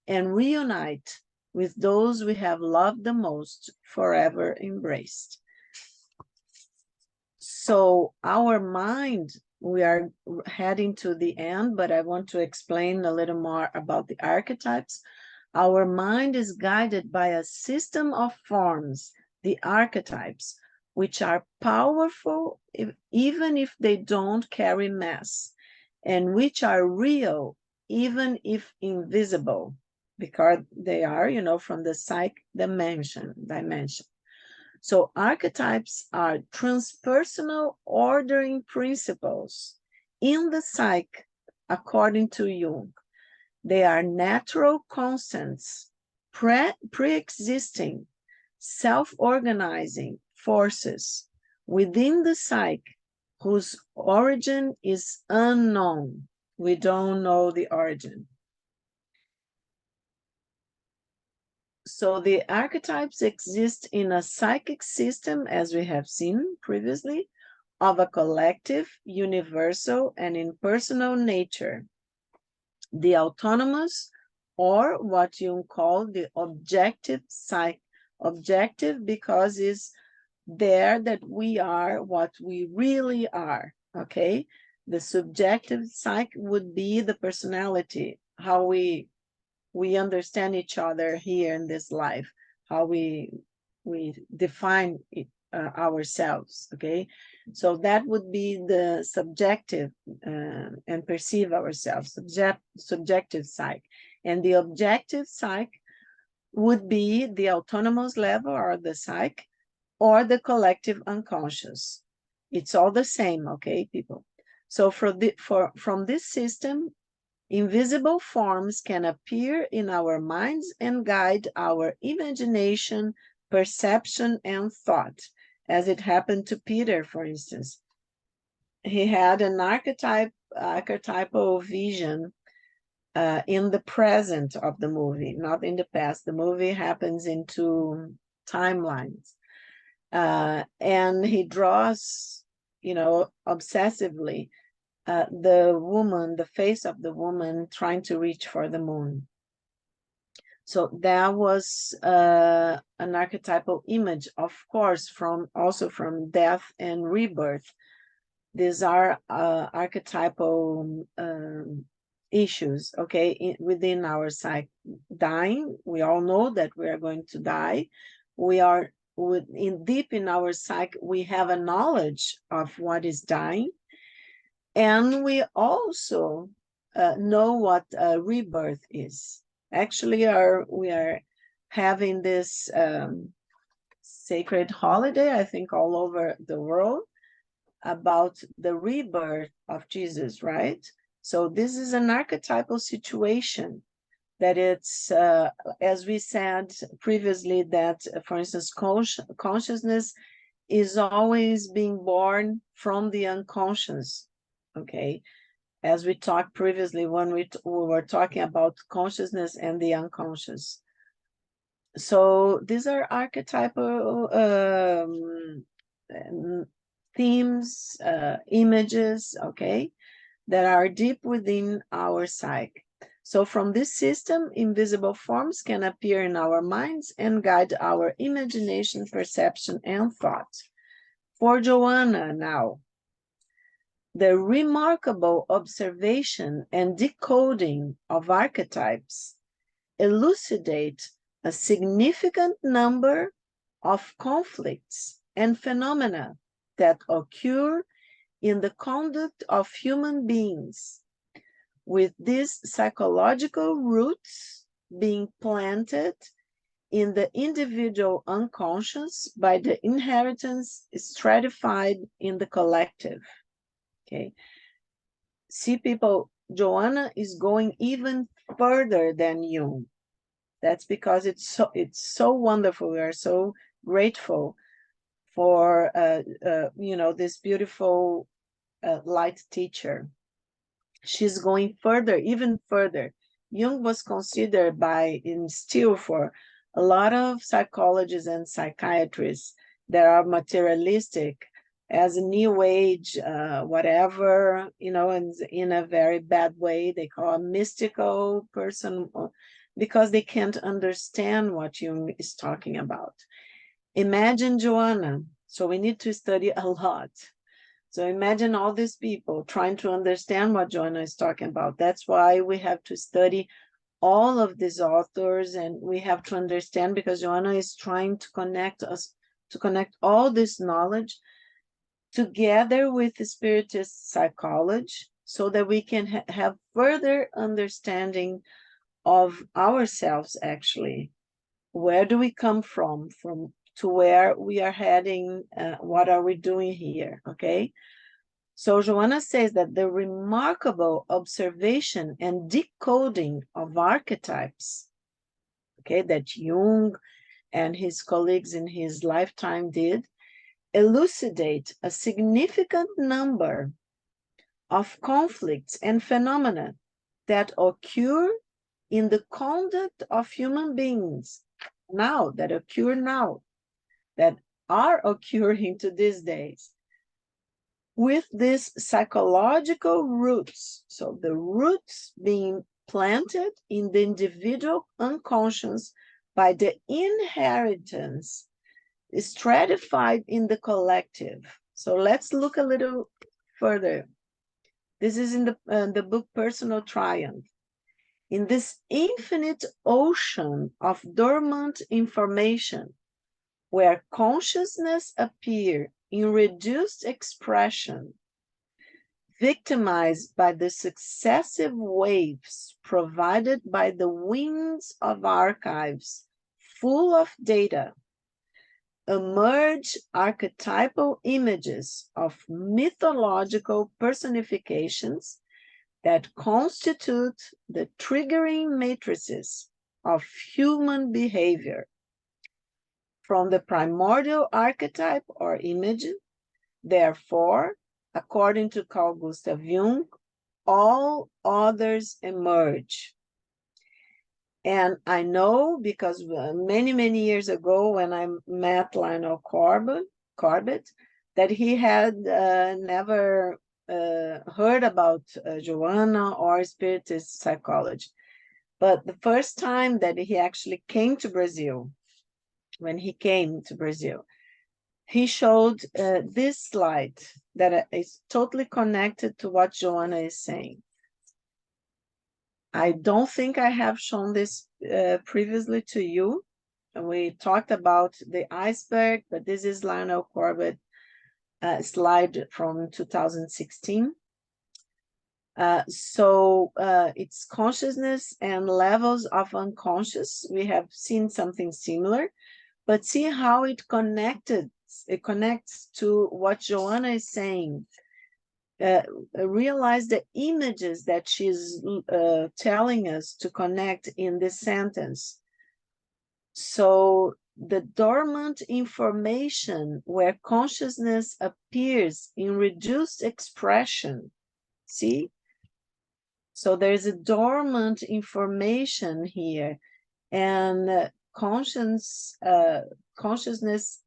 and reunite with those we have loved the most, forever embraced. So our mind, we are heading to the end, but I want to explain a little more about the archetypes. Our mind is guided by a system of forms, the archetypes, which are powerful even if they don't carry mass, and which are real even if invisible, because they are, from the psych dimension. So archetypes are transpersonal ordering principles in the psyche, according to Jung. They are natural constants, pre-existing, self-organizing forces within the psyche whose origin is unknown. We don't know the origin. So the archetypes exist in a psychic system, as we have seen previously, of a collective, universal, and impersonal nature. The autonomous, or what Jung called the objective psyche. Objective because it's there that we are what we really are, okay? The subjective psyche would be the personality, how we understand each other here in this life, how we define ourselves, okay? So that would be the subjective and perceive ourselves, subjective psyche. And the objective psyche would be the autonomous level, or the psyche, or the collective unconscious. It's all the same, okay, people? So from this system, invisible forms can appear in our minds and guide our imagination, perception, and thought, as it happened to Peter, for instance. He had an archetypal vision in the present of the movie, not in the past. The movie happens in two timelines. And he draws, obsessively, the woman, the face of the woman trying to reach for the moon. So that was an archetypal image, of course, also from death and rebirth. These are archetypal issues, okay, within our psyche. Dying, we all know that we are going to die. We are deep in our psyche, we have a knowledge of what is dying. And we also know what rebirth is. Actually, we are having this sacred holiday, I think, all over the world about the rebirth of Jesus, right? So this is an archetypal situation that it's, as we said previously, that, for instance, consciousness is always being born from the unconscious, okay? As we talked previously when we were talking about consciousness and the unconscious. So these are archetypal themes, images, okay, that are deep within our psyche. So from this system, invisible forms can appear in our minds and guide our imagination, perception, and thought. For Joanna now, the remarkable observation and decoding of archetypes elucidate a significant number of conflicts and phenomena that occur in the conduct of human beings, with these psychological roots being planted in the individual unconscious by the inheritance stratified in the collective. Okay. See, people, Joanna is going even further than Jung. That's because it's so wonderful. We are so grateful for this beautiful light teacher. She's going further, even further. Jung was considered still for a lot of psychologists and psychiatrists that are materialistic as a new age, whatever, and in a very bad way. They call a mystical person because they can't understand what Jung is talking about. Imagine Joanna. So we need to study a lot. So imagine all these people trying to understand what Joanna is talking about. That's why we have to study all of these authors, and we have to understand, because Joanna is trying to connect us, to connect all this knowledge together with Spiritist psychology, so that we can have further understanding of ourselves, actually. Where do we come from to where we are heading? What are we doing here? Okay. So Joanna says that the remarkable observation and decoding of archetypes, okay, that Jung and his colleagues in his lifetime did, elucidate a significant number of conflicts and phenomena that occur in the conduct of human beings now, that are occurring to these days, with these psychological roots. So the roots being planted in the individual unconscious by the inheritance stratified in the collective. So let's look a little further. This is in the book Personal Triumph. In this infinite ocean of dormant information, where consciousness appears in reduced expression, victimized by the successive waves provided by the winds of archives full of data, emerge archetypal images of mythological personifications that constitute the triggering matrices of human behavior. From the primordial archetype or image, therefore, according to Carl Gustav Jung, all others emerge. And I know, because many, many years ago when I met Lionel Corbett, that he had never heard about Joanna or Spiritist psychology. But the first time that he actually came to Brazil, when he came to Brazil, he showed this slide that is totally connected to what Joanna is saying. I don't think I have shown this previously to you. We talked about the iceberg, but this is Lionel Corbett slide from 2016. It's consciousness and levels of unconscious. We have seen something similar, but see how it connects to what Joanna is saying. Realize the images that she's telling us to connect in this sentence. So the dormant information where consciousness appears in reduced expression, see? So there's a dormant information here, and consciousness comes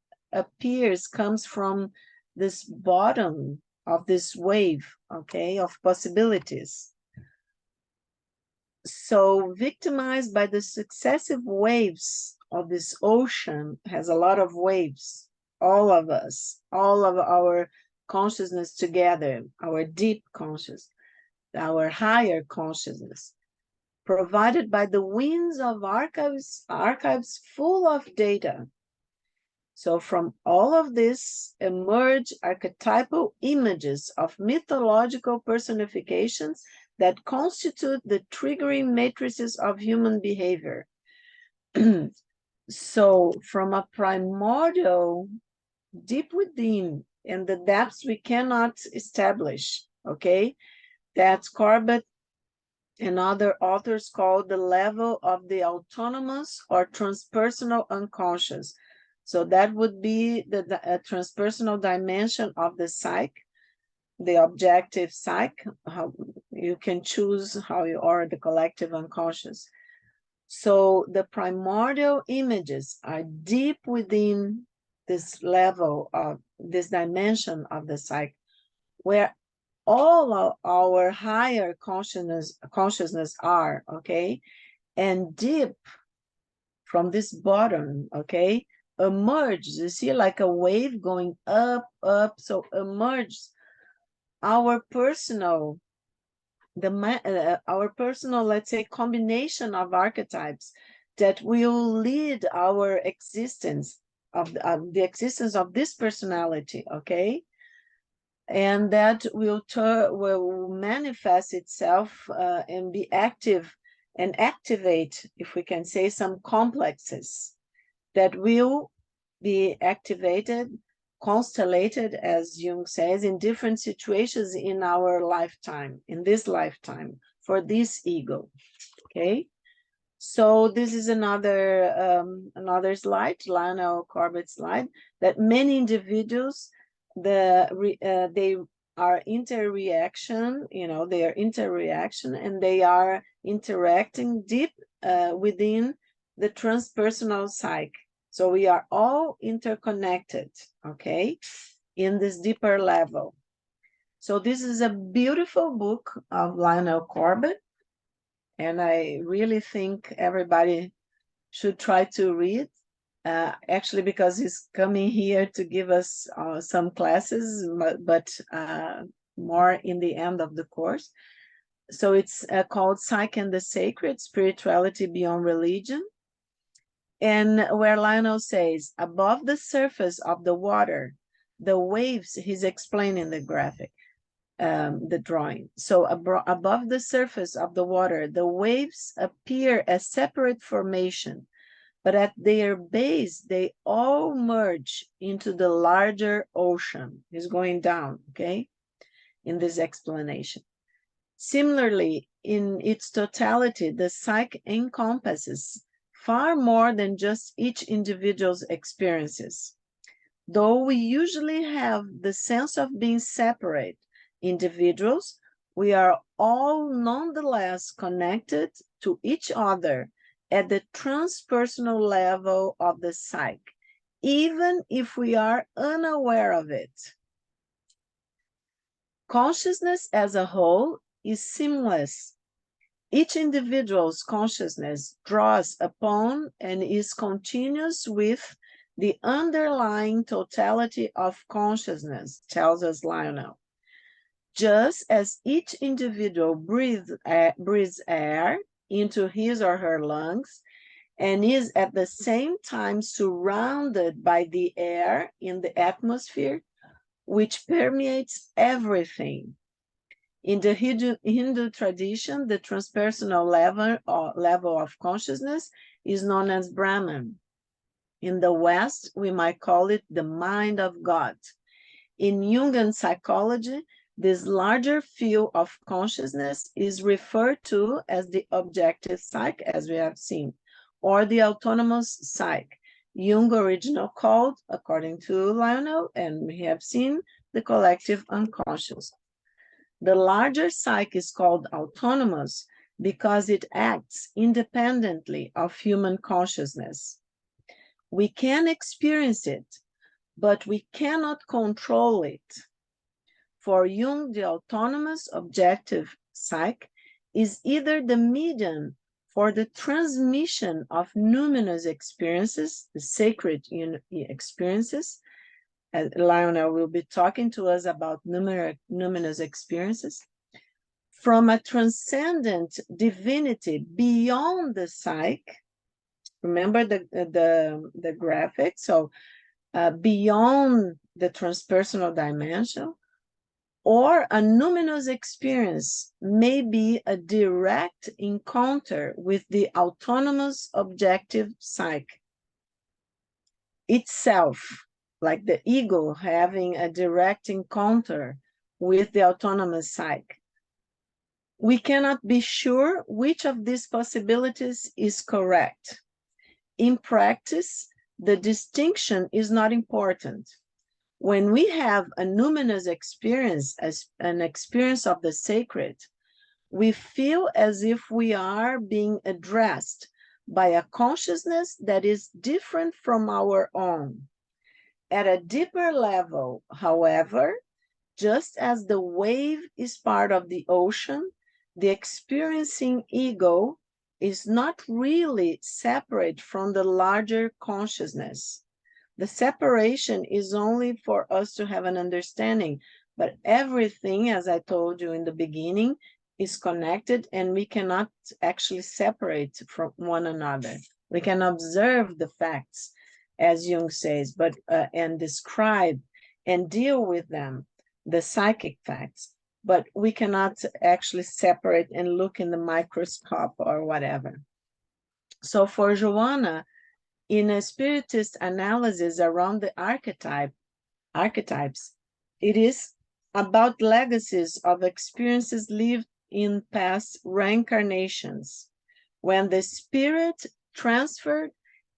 from this bottom of this wave, okay, of possibilities. So victimized by the successive waves of this ocean, has a lot of waves, all of us, all of our consciousness together, our deep consciousness, our higher consciousness, provided by the winds of archives full of data. So from all of this emerge archetypal images of mythological personifications that constitute the triggering matrices of human behavior. So from a primordial, deep within, in the depths we cannot establish, okay? That's Corbett and other authors call the level of the autonomous or transpersonal unconscious. So that would be the transpersonal dimension of the psyche. the objective psyche, how you can choose how you are the collective unconscious. So the primordial images are deep within this level of this dimension of the psyche, where all of our higher consciousness are, okay? And deep from this bottom, okay, emerge, you see, like a wave going up, up, so emerge our personal, our personal, let's say, combination of archetypes that will lead our existence of the existence of this personality, okay? And that will manifest itself and be active and activate, if we can say, some complexes that will be activated, constellated, as Jung says, in different situations in our lifetime, in this lifetime, for this ego, okay? So this is another slide, Lionel Corbett's slide, that many individuals, they are interreaction, they are interreaction, and they are interacting deep within the transpersonal psyche. So we are all interconnected, okay, in this deeper level. So this is a beautiful book of Lionel Corbett, and I really think everybody should try to read, actually, because he's coming here to give us some classes, but more in the end of the course. So it's called Psyche and the Sacred, Spirituality Beyond Religion. And where Lionel says, above the surface of the water, the waves, he's explaining the graphic, the drawing. So above the surface of the water, the waves appear as separate formation, but at their base, they all merge into the larger ocean. He's going down, okay, in this explanation. Similarly, in its totality, the psyche encompasses far more than just each individual's experiences. Though we usually have the sense of being separate individuals, we are all nonetheless connected to each other at the transpersonal level of the psyche, even if we are unaware of it. Consciousness as a whole is seamless. Each individual's consciousness draws upon and is continuous with the underlying totality of consciousness, tells us Lionel. Just as each individual breathes air into his or her lungs and is at the same time surrounded by the air in the atmosphere, which permeates everything. In the Hindu tradition, the transpersonal level of consciousness is known as Brahman. In the West, we might call it the mind of God. In Jungian psychology, this larger field of consciousness is referred to as the objective psyche, as we have seen, or the autonomous psyche. Jung originally called, according to Lionel, and we have seen, the collective unconscious. The larger psyche is called autonomous because it acts independently of human consciousness. We can experience it, but we cannot control it. For Jung, the autonomous objective psyche is either the medium for the transmission of numinous experiences, the sacred experiences. Lionel will be talking to us about numinous experiences, from a transcendent divinity beyond the psyche. Remember the graphic? So beyond the transpersonal dimension, or a numinous experience may be a direct encounter with the autonomous objective psyche itself, like the ego having a direct encounter with the autonomous psyche. We cannot be sure which of these possibilities is correct. In practice, the distinction is not important. When we have a numinous experience, as an experience of the sacred, we feel as if we are being addressed by a consciousness that is different from our own. At a deeper level, however, just as the wave is part of the ocean, the experiencing ego is not really separate from the larger consciousness. The separation is only for us to have an understanding, but everything, as I told you in the beginning, is connected and we cannot actually separate from one another. We can observe the facts, as Jung says, but and describe and deal with them, the psychic facts, but we cannot actually separate and look in the microscope or whatever. So for Joanna, in a spiritist analysis around the archetypes, it is about legacies of experiences lived in past reincarnations, when the spirit transferred,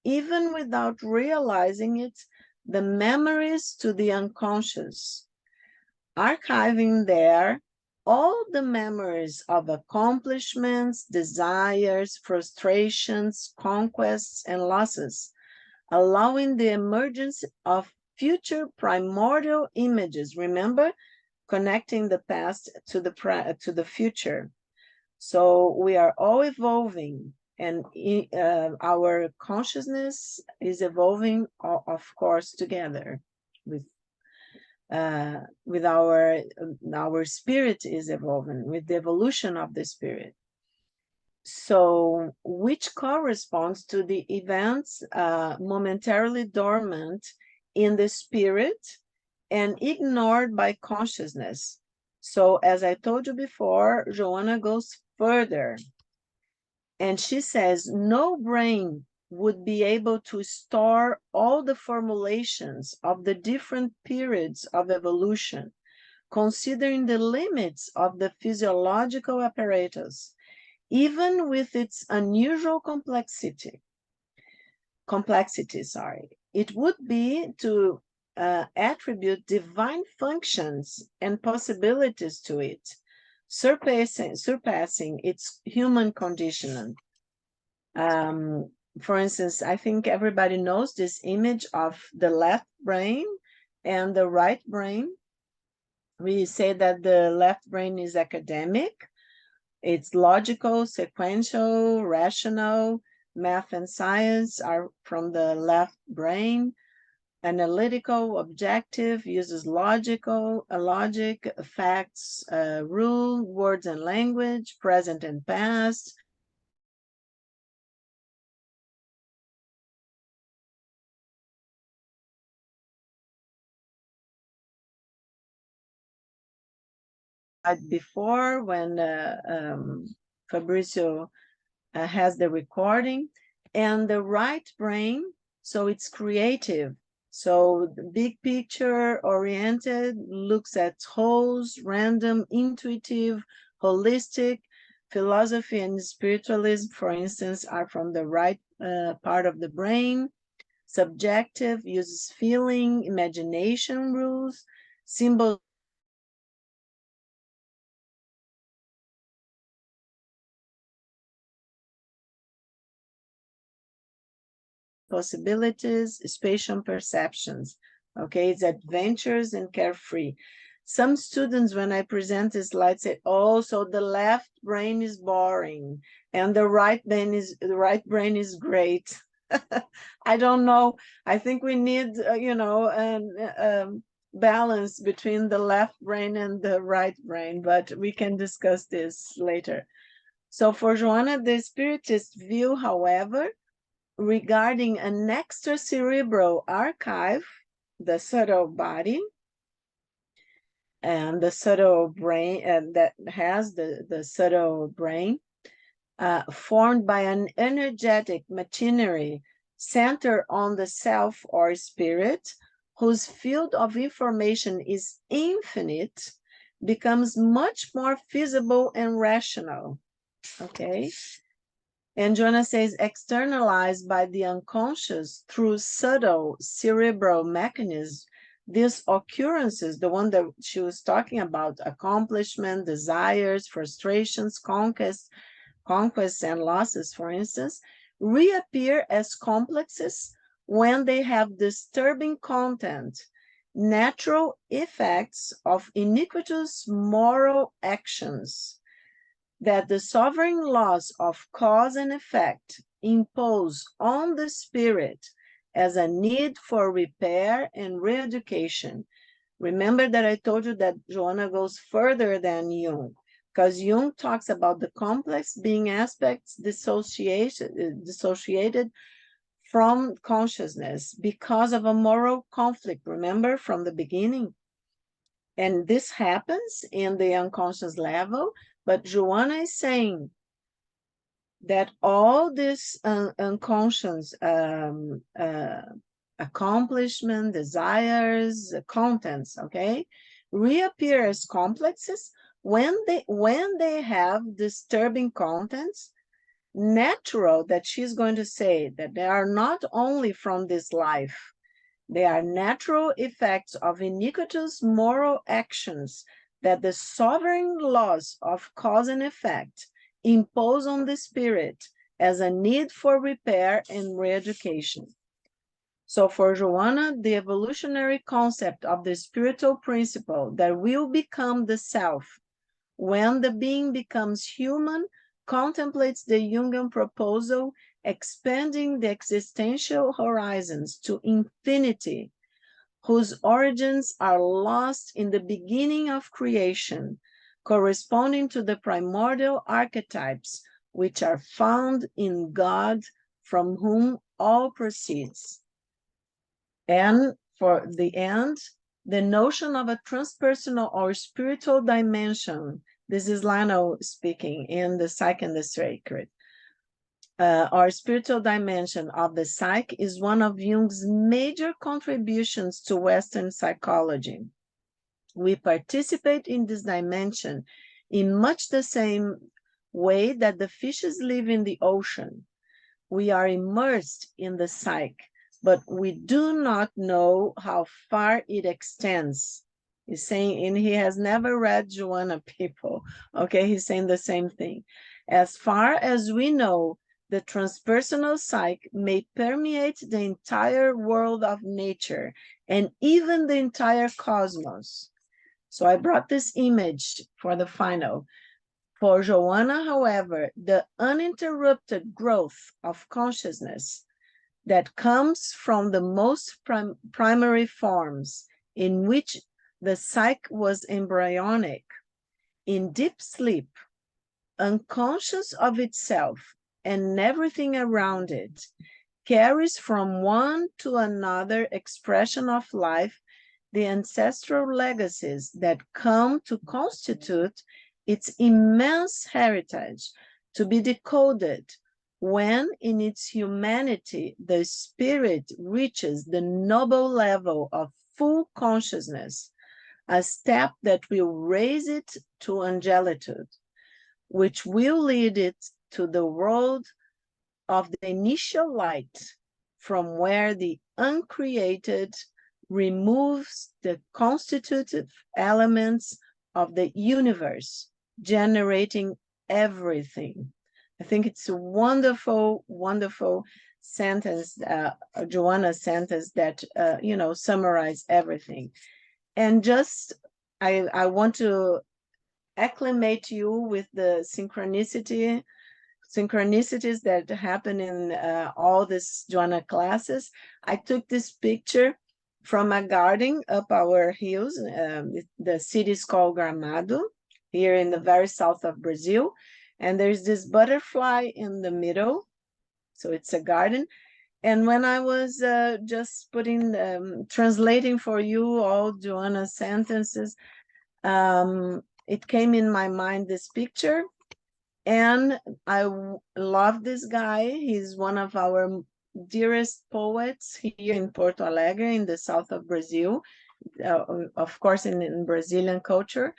even without realizing it, the memories to the unconscious, archiving there all the memories of accomplishments, desires, frustrations, conquests, and losses, allowing the emergence of future primordial images. Remember, connecting the past to the future. So we are all evolving, and our consciousness is evolving, of course, together with our spirit is evolving with the evolution of the spirit. So, which corresponds to the events momentarily dormant in the spirit and ignored by consciousness. So, as I told you before, Joanna goes further, and she says, no brain would be able to store all the formulations of the different periods of evolution, considering the limits of the physiological apparatus, even with its unusual complexity. It would be to attribute divine functions and possibilities to it, surpassing its human conditioning. For instance, I think everybody knows this image of the left brain and the right brain. We say that the left brain is academic, it's logical, sequential, rational. Math and science are from the left brain. Analytical, objective, uses logic, facts, rule, words and language, present and past. Before, when Fabrizio has the recording, and the right brain, so it's creative. So the big picture oriented, looks at wholes, random, intuitive, holistic. Philosophy and spiritualism, for instance, are from the right part of the brain. Subjective, uses feeling, imagination rules, symbols, possibilities, spatial perceptions. Okay, it's adventures and carefree. Some students, when I present this slide, say, oh, so the left brain is boring and the right brain is great. I don't know. I think we need, balance between the left brain and the right brain, but we can discuss this later. So for Joanna, the spiritist view, however, regarding an extracerebral archive, the subtle body, and the subtle brain that has the subtle brain, formed by an energetic machinery centered on the self or spirit, whose field of information is infinite, becomes much more feasible and rational. Okay. And Joanna says, externalized by the unconscious through subtle cerebral mechanisms, these occurrences, the one that she was talking about, accomplishment, desires, frustrations, conquests and losses, for instance, reappear as complexes when they have disturbing content, natural effects of iniquitous moral actions that the sovereign laws of cause and effect impose on the spirit as a need for repair and re-education. Remember that I told you that Joanna goes further than Jung, because Jung talks about the complex being aspects dissociated from consciousness because of a moral conflict, remember, from the beginning? And this happens in the unconscious level, but Joanna is saying that all this unconscious accomplishment, desires, contents, okay, reappear as complexes when they have disturbing contents. Natural that she's going to say that they are not only from this life, they are natural effects of iniquitous moral actions that the sovereign laws of cause and effect impose on the spirit as a need for repair and re-education. So for Joanna, the evolutionary concept of the spiritual principle that will become the self when the being becomes human contemplates the Jungian proposal expanding the existential horizons to infinity, whose origins are lost in the beginning of creation, corresponding to the primordial archetypes which are found in God, from whom all proceeds. And for the end, the notion of a transpersonal or spiritual dimension, this is Lionel speaking in The Psyche and the Sacred, our spiritual dimension of the psyche is one of Jung's major contributions to Western psychology. We participate in this dimension in much the same way that the fishes live in the ocean. We are immersed in the psyche, but we do not know how far it extends. He's saying, and he has never read Joanna, people. Okay, he's saying the same thing. As far as we know, the transpersonal psyche may permeate the entire world of nature and even the entire cosmos. So I brought this image for the final. For Joanna, however, the uninterrupted growth of consciousness that comes from the most primary forms in which the psyche was embryonic, in deep sleep, unconscious of itself and everything around it, carries from one to another expression of life the ancestral legacies that come to constitute its immense heritage, to be decoded when in its humanity the spirit reaches the noble level of full consciousness, a step that will raise it to angelitude, which will lead it to the world of the initial light, from where the uncreated removes the constitutive elements of the universe, generating everything. I think it's a wonderful, wonderful sentence, Joanna's sentence that, summarize everything. And just, I want to acclimate you with the synchronicities that happen in all these Joanna classes. I took this picture from a garden up our hills. The city is called Gramado, here in the very south of Brazil. And there's this butterfly in the middle. So it's a garden. And when I was just translating for you all Joanna's sentences, it came in my mind, this picture. And I love this guy. He's one of our dearest poets here in Porto Alegre, in the south of Brazil, of course, in Brazilian culture.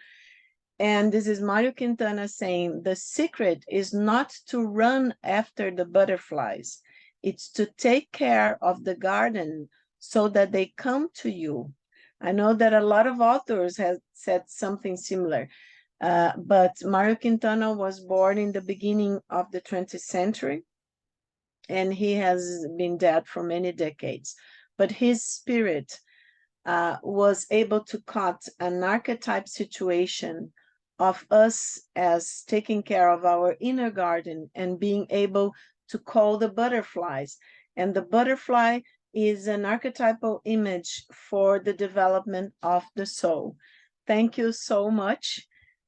And this is Mário Quintana saying, the secret is not to run after the butterflies. It's to take care of the garden so that they come to you. I know that a lot of authors have said something similar, but Mario Quintana was born in the beginning of the 20th century, and he has been dead for many decades. But his spirit was able to cut an archetype situation of us as taking care of our inner garden and being able to call the butterflies. And the butterfly is an archetypal image for the development of the soul. Thank you so much.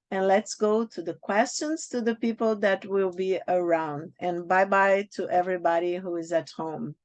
And let's go to the questions to the people that will be around. And bye-bye to everybody who is at home.